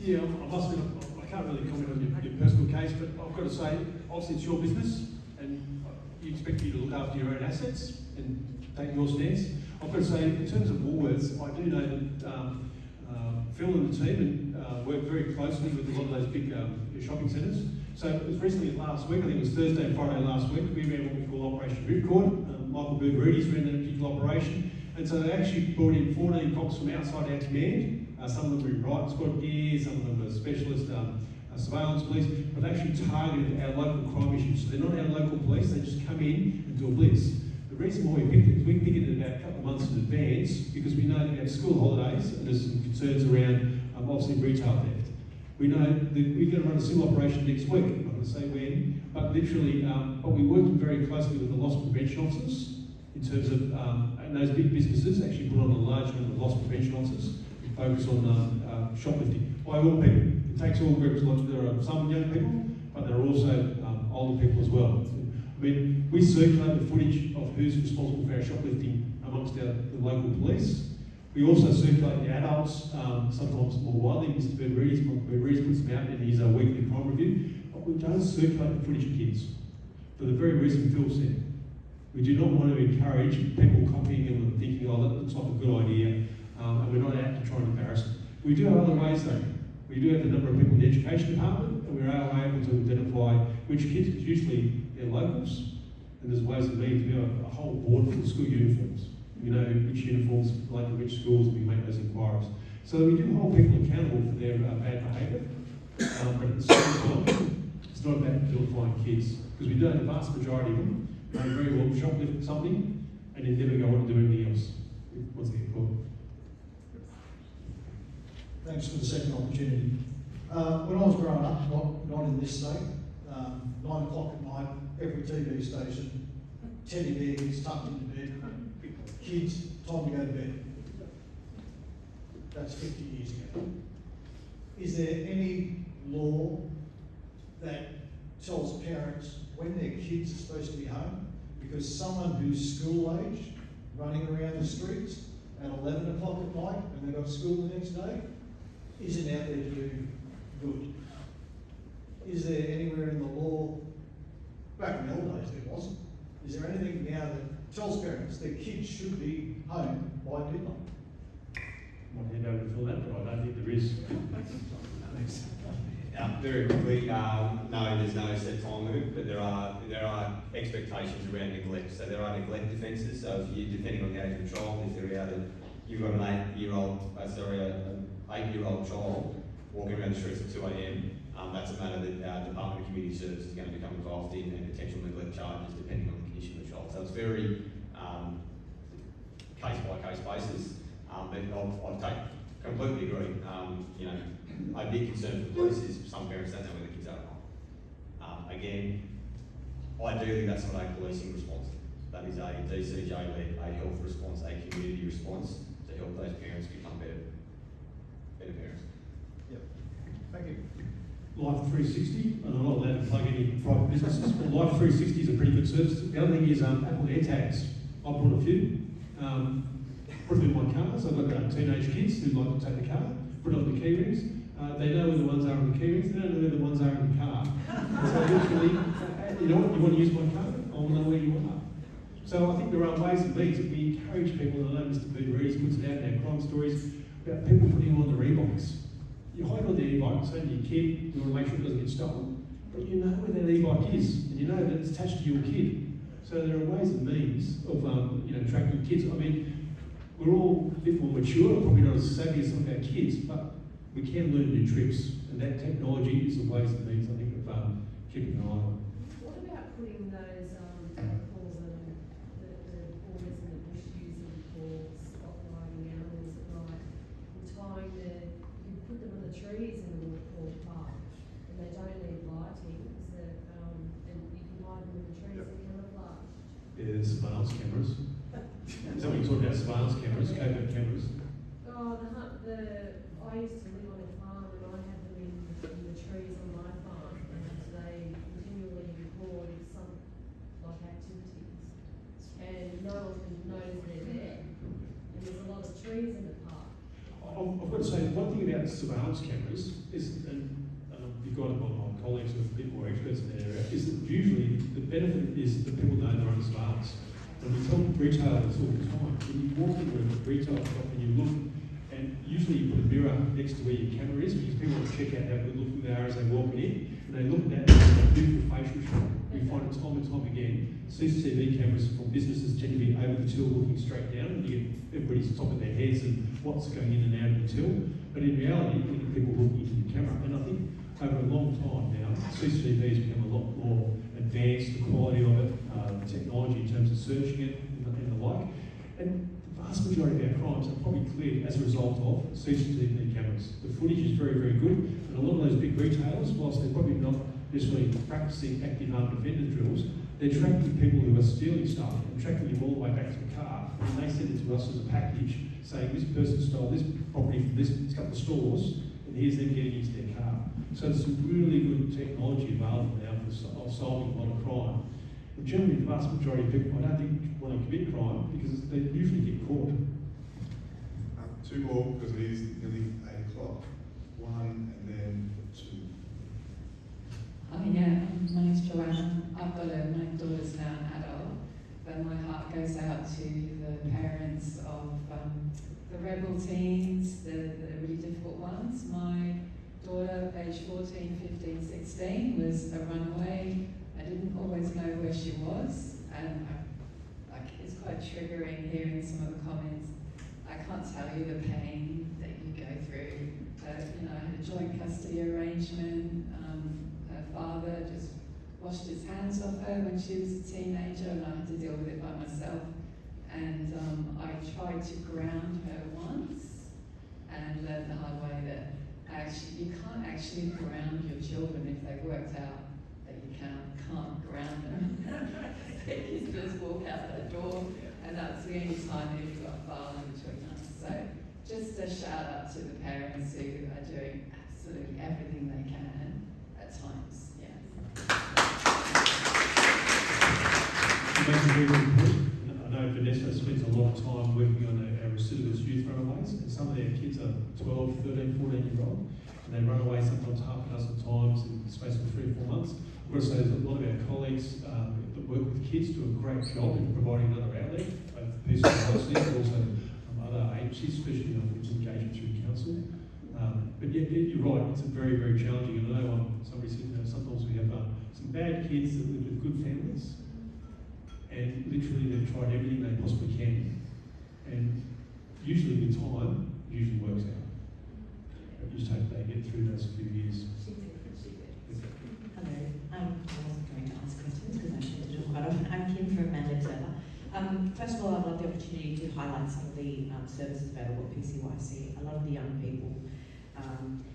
Yeah, I must admit, I can't really comment on your personal case, but I've got to say, obviously it's your business, and you expect you to look after your own assets and take your stance. I've got to say, in terms of Woolworths, I do know that Phil and the team work very closely with a lot of those big shopping centres. So it was recently last week, I think it was Thursday and Friday last week, we ran what we call Operation Ripcord. Michael Bergerides ran that particular operation. And so they actually brought in 14 cops from outside our command. Some of them were in riot squad gear, some of them were specialist surveillance police, but they actually targeted our local crime issues. So they're not our local police, they just come in and do a blitz. The reason why we picked it is we picked it about a couple of months in advance because we know that we have school holidays and there's some concerns around obviously retail theft. We know that we're going to run a similar operation next week. I'm not going to say when, but literally, but we're working very closely with the loss prevention officers in terms of, and those big businesses actually put on a large number of loss prevention officers who focus on shoplifting by all people. It takes all groups, like there are some young people, but there are also older people as well. I mean, we circulate the footage of who's responsible for our shoplifting amongst the local police. We also circulate the adults, sometimes more widely. Mr. Bergerides puts them out in his weekly crime review, but we don't circulate the footage of kids for the very reason Phil said. We do not want to encourage people copying them and thinking, oh, that looks like a good idea, and we're not out to try and embarrass them. We do have other ways though. We do have the number of people in the education department, and we are able to identify which kids, because usually they're locals, and there's ways and means. We have a whole board for the school uniforms. We know which uniforms relate to which schools, and we make those inquiries. So we do hold people accountable for their bad behaviour, but at the same time, it's not about vilifying kids, because we know the vast majority of them may very well shoplift something and then never go on to do anything else once they get caught. Thanks for the second opportunity. When I was growing up, not in this state, 9 o'clock at night, every TV station, teddy bear gets tucked into bed, kids, time to go to bed. That's 50 years ago. Is there any law that tells parents when their kids are supposed to be home? Because someone who's school age, running around the streets at 11 o'clock at night when they've got school the next day, isn't out there to do good. Is there anywhere in the law, back in the old days there wasn't, is there anything now that tells parents their kids should be home by midnight? I might hand over to Phil that, but I don't think there is. Very quickly, no, there's no set time limit, but there are expectations around neglect. So there are neglect offences. So if you, depending on the age of the child, if they're out at, you've got an 8-year-old child walking around the streets at 2 a.m. That's a matter that our Department of Community Services is going to become involved in, and potential neglect charges depending on the condition of the child. So it's very case by case basis. But I completely agree. You know, a big concern for the police is some parents don't know where the kids are at home. Again, ideally that's not a policing response. That is a DCJ-led, a health response, a community response to help those parents become better parents. Yep. Thank you. Life 360, and I'm not allowed to plug any private businesses, but Life 360 is a pretty good service. The other thing is Apple AirTags. I brought a few. Put them in my car, so I've got teenage kids who like to take the car, put it on the key rings. They know where the ones are on the key rings, they don't know where the ones are in the car. So literally, you know what, you want to use my car? I will know where you are. So I think there are ways and means that we encourage people, and I know Mr. Booterees puts it out in our crime stories, about people putting on their e-bikes. You hide on the e-bike, so to your kid, you want to make sure it doesn't get stolen, but you know where that e-bike is, and you know that it's attached to your kid. So there are ways and means of tracking kids. I mean, we're all a bit more mature, probably not as savvy as some of our kids, but we can learn new tricks, and that technology is the ways and means, I think, of keeping an eye on. What about putting those calls on the orders and the bush using for spotlighting animals at night and tying you put them on the trees in the Waterfall Park and they don't need lighting, and you can hide them in the trees and camouflage? Yeah, there's surveillance cameras. Is that what you're talking about, surveillance cameras, covert cameras? Oh, I used to live on a farm and I had them in the trees on my farm, and they continually record some activities, and no one knows they're there. And there's a lot of trees in the park. I've got to say, one thing about surveillance cameras is, and you've got a lot of my colleagues who are a bit more experts in that area, is that usually the benefit is that people know they're under surveillance. And we tell retailers all the time, when you walk into a retail shop and you look, and usually you put a mirror next to where your camera is, because people want to check out how good looking they are as they walk in, and they look at that and they do the facial shot. We find it time and time again, CCTV cameras from businesses tend to be over the till looking straight down, and you get everybody's top of their heads and what's going in and out of the till. But in reality, you get people looking into the camera, and I think over a long time now, CCTV has become a lot more advanced, the quality of it, the technology in terms of searching it and the like. And the vast majority of our crimes are probably cleared as a result of CCTV cameras. The footage is very, very good, and a lot of those big retailers, whilst they're probably not necessarily practicing active armed defender drills, they're tracking people who are stealing stuff and tracking them all the way back to the car, and they send it to us as a package saying this person stole this property from this couple of stores, and here's them getting into their car. So there's some really good technology available now for solving a lot of crime. And generally, the vast majority of people, I don't think, want to commit crime because they usually get caught. Two more, because it is nearly 8 o'clock. One and then two. Oh yeah, my name's Joanna. My daughter's now an adult, but my heart goes out to the parents of the rebel teens, the really difficult ones. My daughter, age 14, 15, 16, was a runaway. I didn't always know where she was, and it's quite triggering hearing some of the comments. I I can't tell you the pain that you go through. You know, I had a joint custody arrangement. Her father just washed his hands off her when she was a teenager, and I had to deal with it by myself. And I tried to ground her once, and learned the hard way that you can't actually ground your children if they've worked out that you can't ground them. They can just walk out that door, and that's the only time that you've got violence between us. So just a shout out to the parents who are doing absolutely everything they can at times. Yeah. I know Vanessa spends a lot of time working on our recidivist youth runaways, and some of their kids are 12, 13, 14-year-old, and they run away sometimes half a dozen times in the space of 3 or 4 months. I've got to say, there's a lot of our colleagues that work with kids do a great job in providing another outlet, both peace and policy, but also other agencies, especially with engagement through council. But yeah, you're right, it's a very, very challenging. And I know somebody said, you know, sometimes we have some bad kids that live with good families, and literally they've tried everything they possibly can, and usually with time, it usually works out. But just hope they get through those few years. Hello, I wasn't going to ask questions because I tend to do it quite often. I'm Kim from Mandate Server. First of all, I'd love the opportunity to highlight some of the services available at PCYC. A lot of the young people,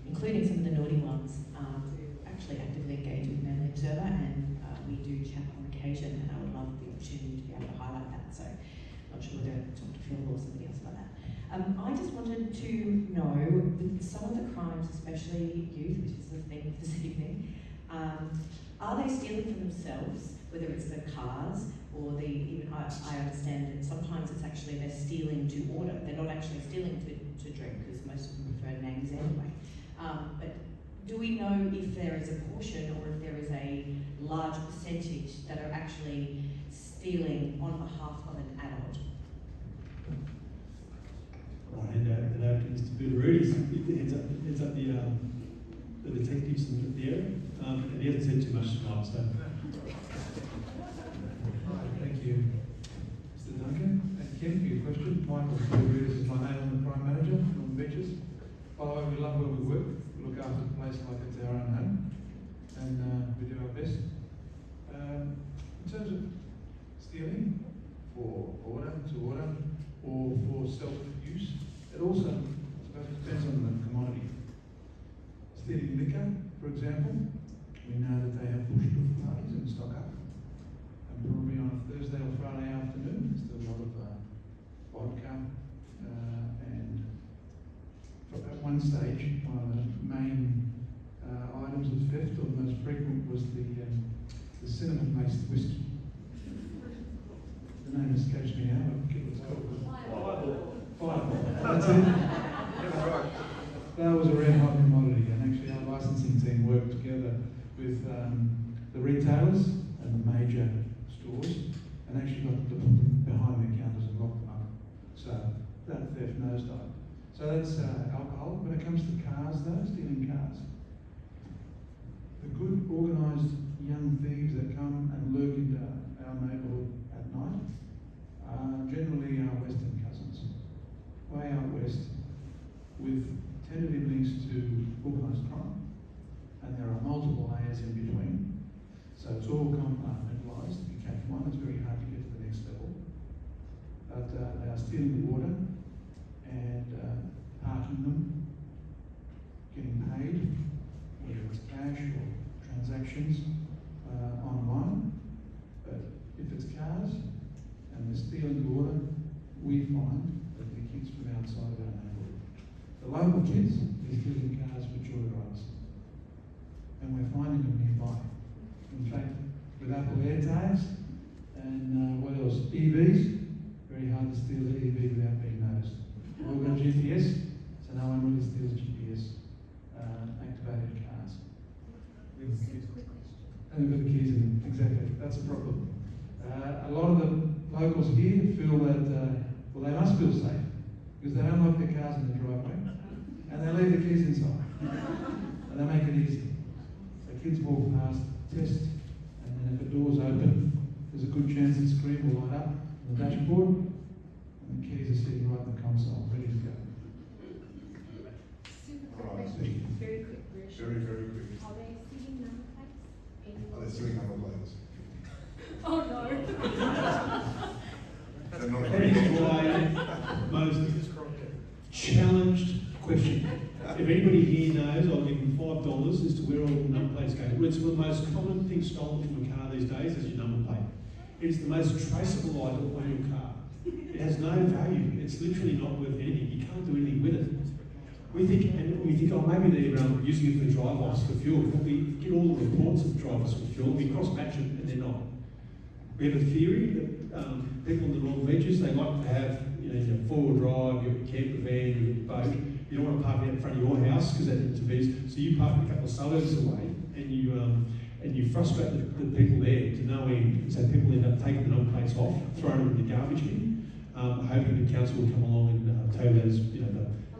including some of the naughty ones, actually actively engage with Mandate Server, and we do chat on occasion, and I would love the opportunity to be able to highlight that. So I'm not sure whether to talk to Phil or somebody else about that. I just wanted to know, with some of the crimes, especially youth, which is the theme of this evening, are they stealing for themselves, whether it's the cars or I understand that sometimes it's actually they're stealing to order. They're not actually stealing to drink, because most of them prefer names anyway. But do we know if there is a portion or if there is a large percentage that are actually stealing on behalf of an adult? Right, and that is to Buddha Rudy's. It ends up the detectives in the area. And he hasn't said too much tonight, so. Thank you, Mr. Duncan. Thank Kim for your question. Michael Surry is my name. I'm the Crime Manager on the beaches. By the way, we love where we work. We look after the place like it's our own home, and we do our best. In terms of stealing for order, or for self-use, it also, I suppose, depends on the commodity. Stealing liquor, for example, we know that they have bush parties and stock up. And probably on a Thursday or Friday afternoon, there's still a lot of vodka, and at one stage, one of the main items of theft, or the most frequent, was the cinnamon-based whiskey. The name escapes me now, I forget what it's called. Fireball. That's it. That was a red hot commodity, and actually our licensing team worked together with the retailers and the major stores, and actually got to put them behind their counters and lock them up. So that theft nosedive. So that's alcohol. When it comes to cars, though, stealing cars, the good organised young thieves that come and lurk into our neighbourhood at night are generally our western cousins, way out west, with tentative links to organised crime, and there are multiple layers in between. So it's all compartmentalised. If you catch one, it's very hard to get to the next level. But they are stealing the water and parking them, getting paid, whether it's cash or transactions online. But if it's cars and they're stealing the water, we find that the kids from outside of our neighbourhood. The local kids are stealing cars for joyrides, and we're finding them nearby. In fact, with Apple AirTags and what else? EVs, very hard to steal the EV without being noticed. We've got GPS, so no one really steals GPS activated cars. And we've got the keys in them, exactly. That's a problem. A lot of the locals here feel that, well, they must feel safe because they don't lock their cars in the driveway and they leave the keys inside and they make it easy. So kids walk past, test, and then if the door's open, there's a good chance the screen will light up on the dashboard And the keys are sitting right in the console, ready to go. All right, Very quick version. very quick. Are they stealing number plates? Are they stealing number plates? Oh no. They're not That is why most challenged question. If anybody here knows, I'll give them $5 as to where all the number plates go. It's the most common thing stolen from a car these days is your number plate. It's the most traceable item on your car. It has no value. It's literally not worth anything. You can't do anything with it. We think, oh, maybe they're using it for drive-offs for fuel. But we get all the reports of drive-offs for fuel. We cross-match it, and they're not. We have a theory that people on the northern beaches, they like to have, your four-wheel drive, your camper van, your boat. You don't want to park it out in front of your house because that interferes. So you park it a couple of suburbs away, and you frustrate the people there to no end. So people end up taking the number plates off, throwing them in the garbage bin, hoping the council will come along and tow those,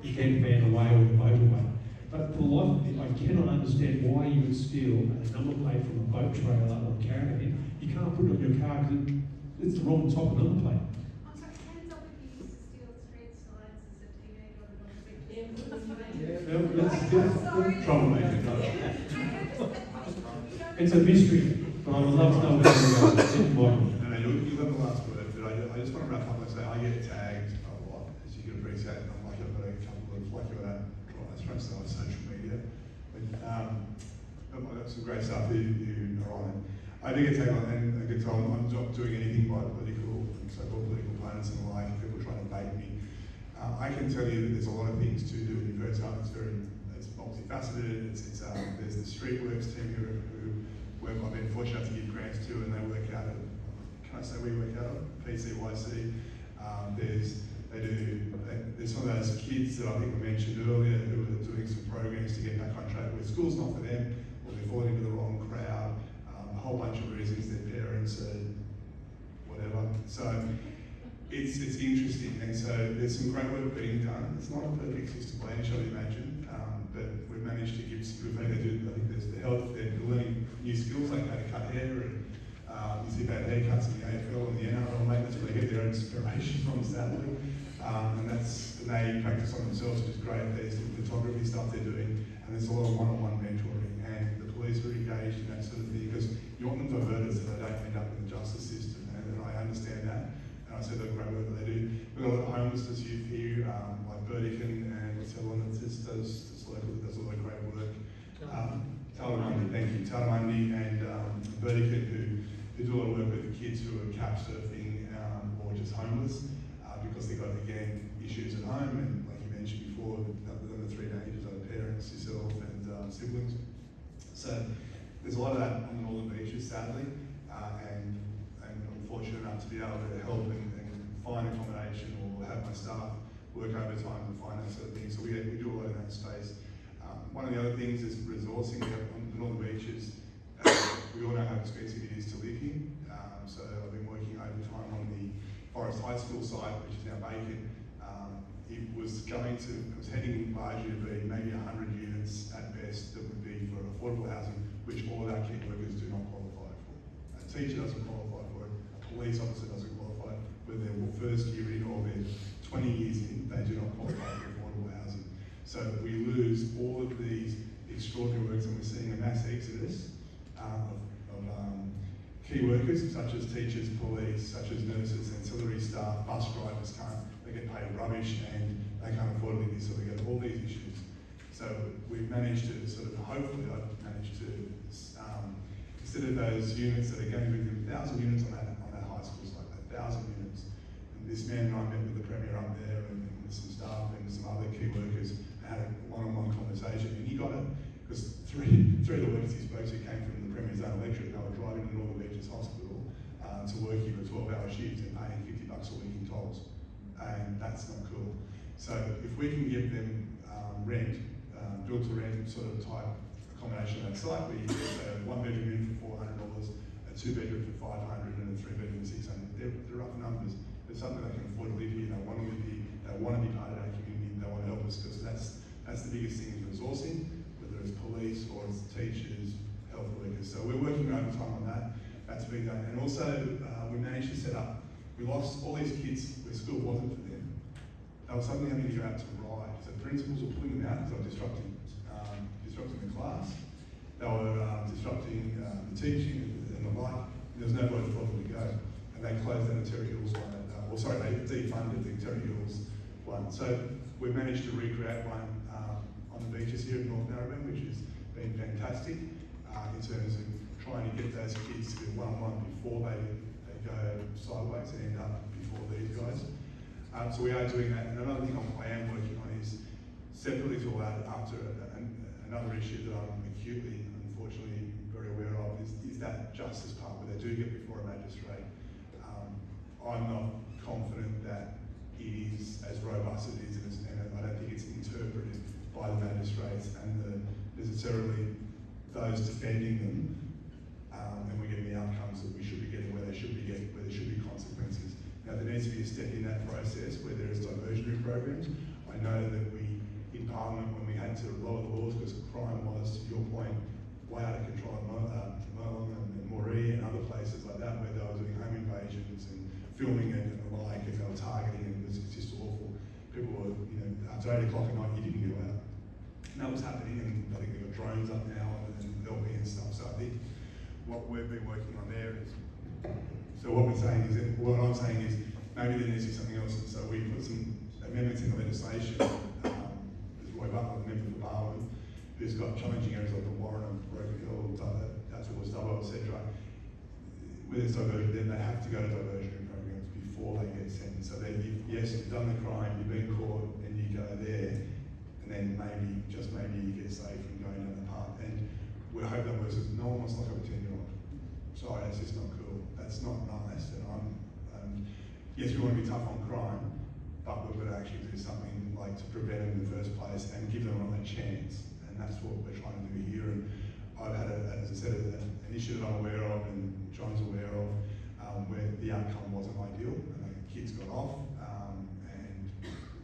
the camper van away or the boat away. But for the life of me, I cannot understand why you would steal a number plate from a boat trailer or a caravan. You can't put it on your car because it's the wrong type of number plate. I'm sorry, hands up if you used to steal street signs as a teenager or Troublemaker. It's a mystery, but I would love to know where you go. No, you got the last word, but I just want to wrap up and say I get tagged a lot, as you can appreciate. I'm lucky I've got a couple of that's perhaps on social media. But I've got some great stuff who are on it. I do get tagged on, and I can tell I'm not doing anything by so-called political opponents and the like, people trying to bait me. I can tell you that there's a lot of things to do in your first half. It's multifaceted. There's the street works team who I've been fortunate to give grants to, and they work out of, can I say we work out of? PCYC. There's some of those kids that I think we mentioned earlier who are doing some programs to get back on track where school's not for them, or they're falling into the wrong crowd, a whole bunch of reasons, their parents are whatever. So it's interesting, and so there's some great work being done. It's not a perfect system by any shall you imagine, but we've managed to give, I think there's the health, they're learning new skills like how to cut hair, and you see bad haircuts in the AFL and the NRL, mate, that's where they get their inspiration from, sadly. And they practice on themselves, which is great. There's the photography stuff they're doing, and there's a lot of one-on-one mentoring, and the police are engaged in that sort of thing, because you want them diverted so they don't end up in the justice system, and I understand that, and I said the great work that they do. We've got a lot of homelessness youth here, like Regan and what's the other one that does all that great work. Talamandi, thank you. Talamandi and Regan who do a lot of work with kids who are couch surfing or just homeless because they've got, again, issues at home, and like you mentioned before, the three dangers are parents, yourself, and siblings. So there's a lot of that on the northern beaches, sadly, and I'm fortunate enough to be able to help and find accommodation or have my staff work overtime and find that sort of thing. So we do a lot in that space. One of the other things is resourcing on the northern beaches. We all know how expensive it is to live here. So I've been working overtime on the Forest High School site, which is now vacant. It was heading largely to be maybe 100 units at best that would be for affordable housing, which all of our key workers do not qualify for. A teacher doesn't qualify for it, a police officer doesn't qualify, whether they're first year in or they're 20 years in, they do not qualify for affordable housing. So we lose all of these extraordinary works, and we're seeing a mass exodus of key workers such as teachers, police, such as nurses, ancillary staff, bus drivers they get paid rubbish and they can't afford to live here, so we get all these issues. So we've managed to hopefully I've managed to, instead of those units that are going to be 1,000 units on that high school site, 1,000 units. And this man and I met with the Premier up there and some staff and some other key workers and had a one-on-one conversation, and he got it because three of the workers he spoke to came from the Premier's own electorate. They were driving to Northern Beaches Hospital to work here for 12-hour shifts and paying $50 a week in tolls, and that's not cool. So if we can give them build-to-rent sort of type accommodation at that site, where you get a one-bedroom in for $400, a two-bedroom for $500, and a three-bedroom for $600. They're rough numbers, but something they can afford to live here. They want to live here. They want to be part of our community. They want to help us, because that's the biggest thing is resourcing, whether it's police or it's teachers, health workers. So we're working overtime on that. That's being done, and also we managed to set up. We we lost all these kids where school wasn't for them. They were suddenly having to go out to ride. So principals were pulling them out because they were disrupting the class. They were disrupting the teaching and the like. There was nowhere for them to go. And they closed down the Terry Hills one. They defunded the Terry Hills one. So we managed to recreate one on the beaches here in North Narrabeen, which has been fantastic in terms of trying to get those kids to one-on-one before they go sideways and end up before these guys. So we are doing that. And another thing I am working on is separately to all that, after another issue that I'm acutely, unfortunately, very aware of is that justice part where they do get before a magistrate. I'm not confident that it is as robust as it is, and I don't think it's interpreted by the magistrates and necessarily those defending them, and we're getting the outcomes that we should be getting, where they should be getting, where there should be consequences. Now there needs to be a step in that process where there is diversionary programs. I know that we, in Parliament, when we had to lower the laws because crime was, to your point, way out of control at Molang and Moree and other places like that, where they were doing home invasions and filming it and the like, and they were targeting it, it's just awful. People were, after 8 o'clock at night, you didn't go out. And that was happening, and I think they've got drones up now and LP and stuff, so I think what we've been working on there is, what I'm saying is maybe there needs to be something else, and so we put some amendments in the legislation. There's Roy Butler, the member for Parliament, who's got challenging areas like the Warren and Broken Hill, that's towards Dubbo, etc. With this diversion, then they have to go to diversionary programs before they get sentenced. So yes, you've done the crime, you've been caught, and you go there, and then maybe, just maybe, you get saved from going down the path. And we hope that works. No one wants to lock up a 10-year-old. Sorry, that's just not cool. That's not nice. And yes, we want to be tough on crime, but we've got to actually do something like to prevent it in the first place and give them a chance. And that's what we're trying to do here. And I've had, as I said, an issue that I'm aware of and John's aware of, where the outcome wasn't ideal and the kids got off. And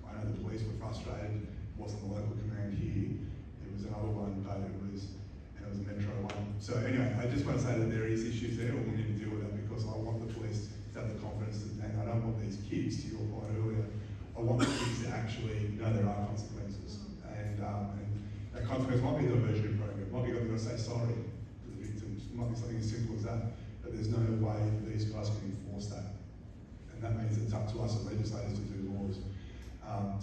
I know the police were frustrated. It wasn't the local command here. It was another one, but it was a metro one. So anyway, I just want to say that there is issues there, and we need to deal with that, because I want the police to have the confidence, and I don't want these kids, to your point earlier, I want the kids to actually know there are consequences. And that consequence might be a diversionary program, it might be they've got to say sorry to the victims, it might be something as simple as that, but there's no way that these guys can enforce that. And that means it's up to us as legislators to do laws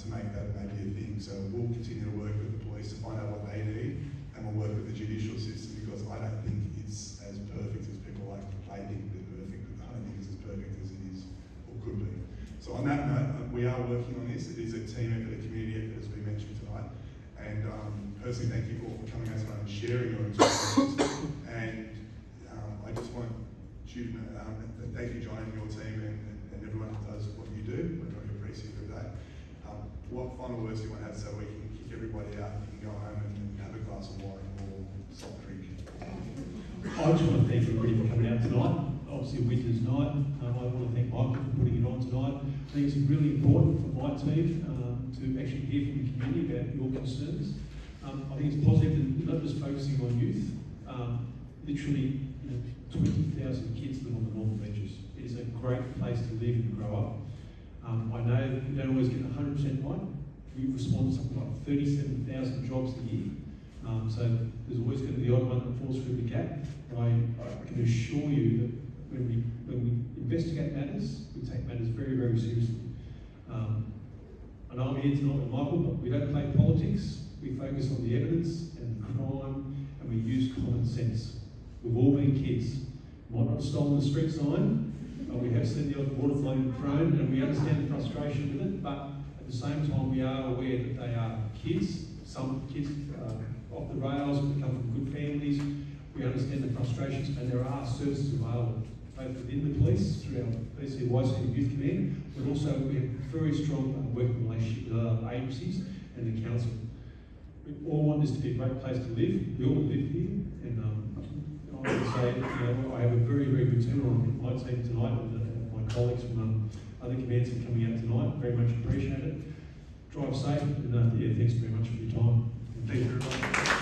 to make that maybe a thing. So we'll continue to work with the police to find out what they need, and we'll work with the judicial system, because I don't think it's as perfect as people like to play think they're perfect, but I don't think it's as perfect as it is or could be. So on that note, we are working on this. It is a team effort, a community effort, as we mentioned tonight. And personally, thank you all for coming out tonight and sharing your experiences. And I just want you to know, thank you, John, and your team, and everyone who does what you do. We're very appreciative of that. What final words do you want to have so we can kick everybody out and go home and have a glass of wine or soft drink? I just want to thank everybody for coming out tonight. Obviously, a winter's night. I want to thank Michael for putting it on tonight. I think it's really important for my team to actually hear from the community about your concerns. I think it's positive that we're not just focusing on youth. Literally, 20,000 kids live on the northern beaches. It is a great place to live and grow up. I know we don't always get 100% right. We respond to something like 37,000 jobs a year. So there's always going to be the odd one that falls through the gap. I can assure you that when we investigate matters, we take matters very, very seriously. I know I'm here tonight with Michael, but we don't play politics. We focus on the evidence and the crime, and we use common sense. We've all been kids. Might not have stolen the street sign, but we have seen the odd water flowing drone, and we understand the frustration with it, but at the same time we are aware that they are kids. Some kids off the rails, we come from good families. We understand the frustrations, and there are services available, both within the police, through our PCYC Youth Command, but also we have very strong working relationship with other agencies and the council. We all want this to be a great place to live. We all live here, and I would say, I have a very, very good team on my team tonight, and my colleagues from other commands for coming out tonight. Very much appreciate it. Drive safe, and thanks very much for your time. Thank you very much.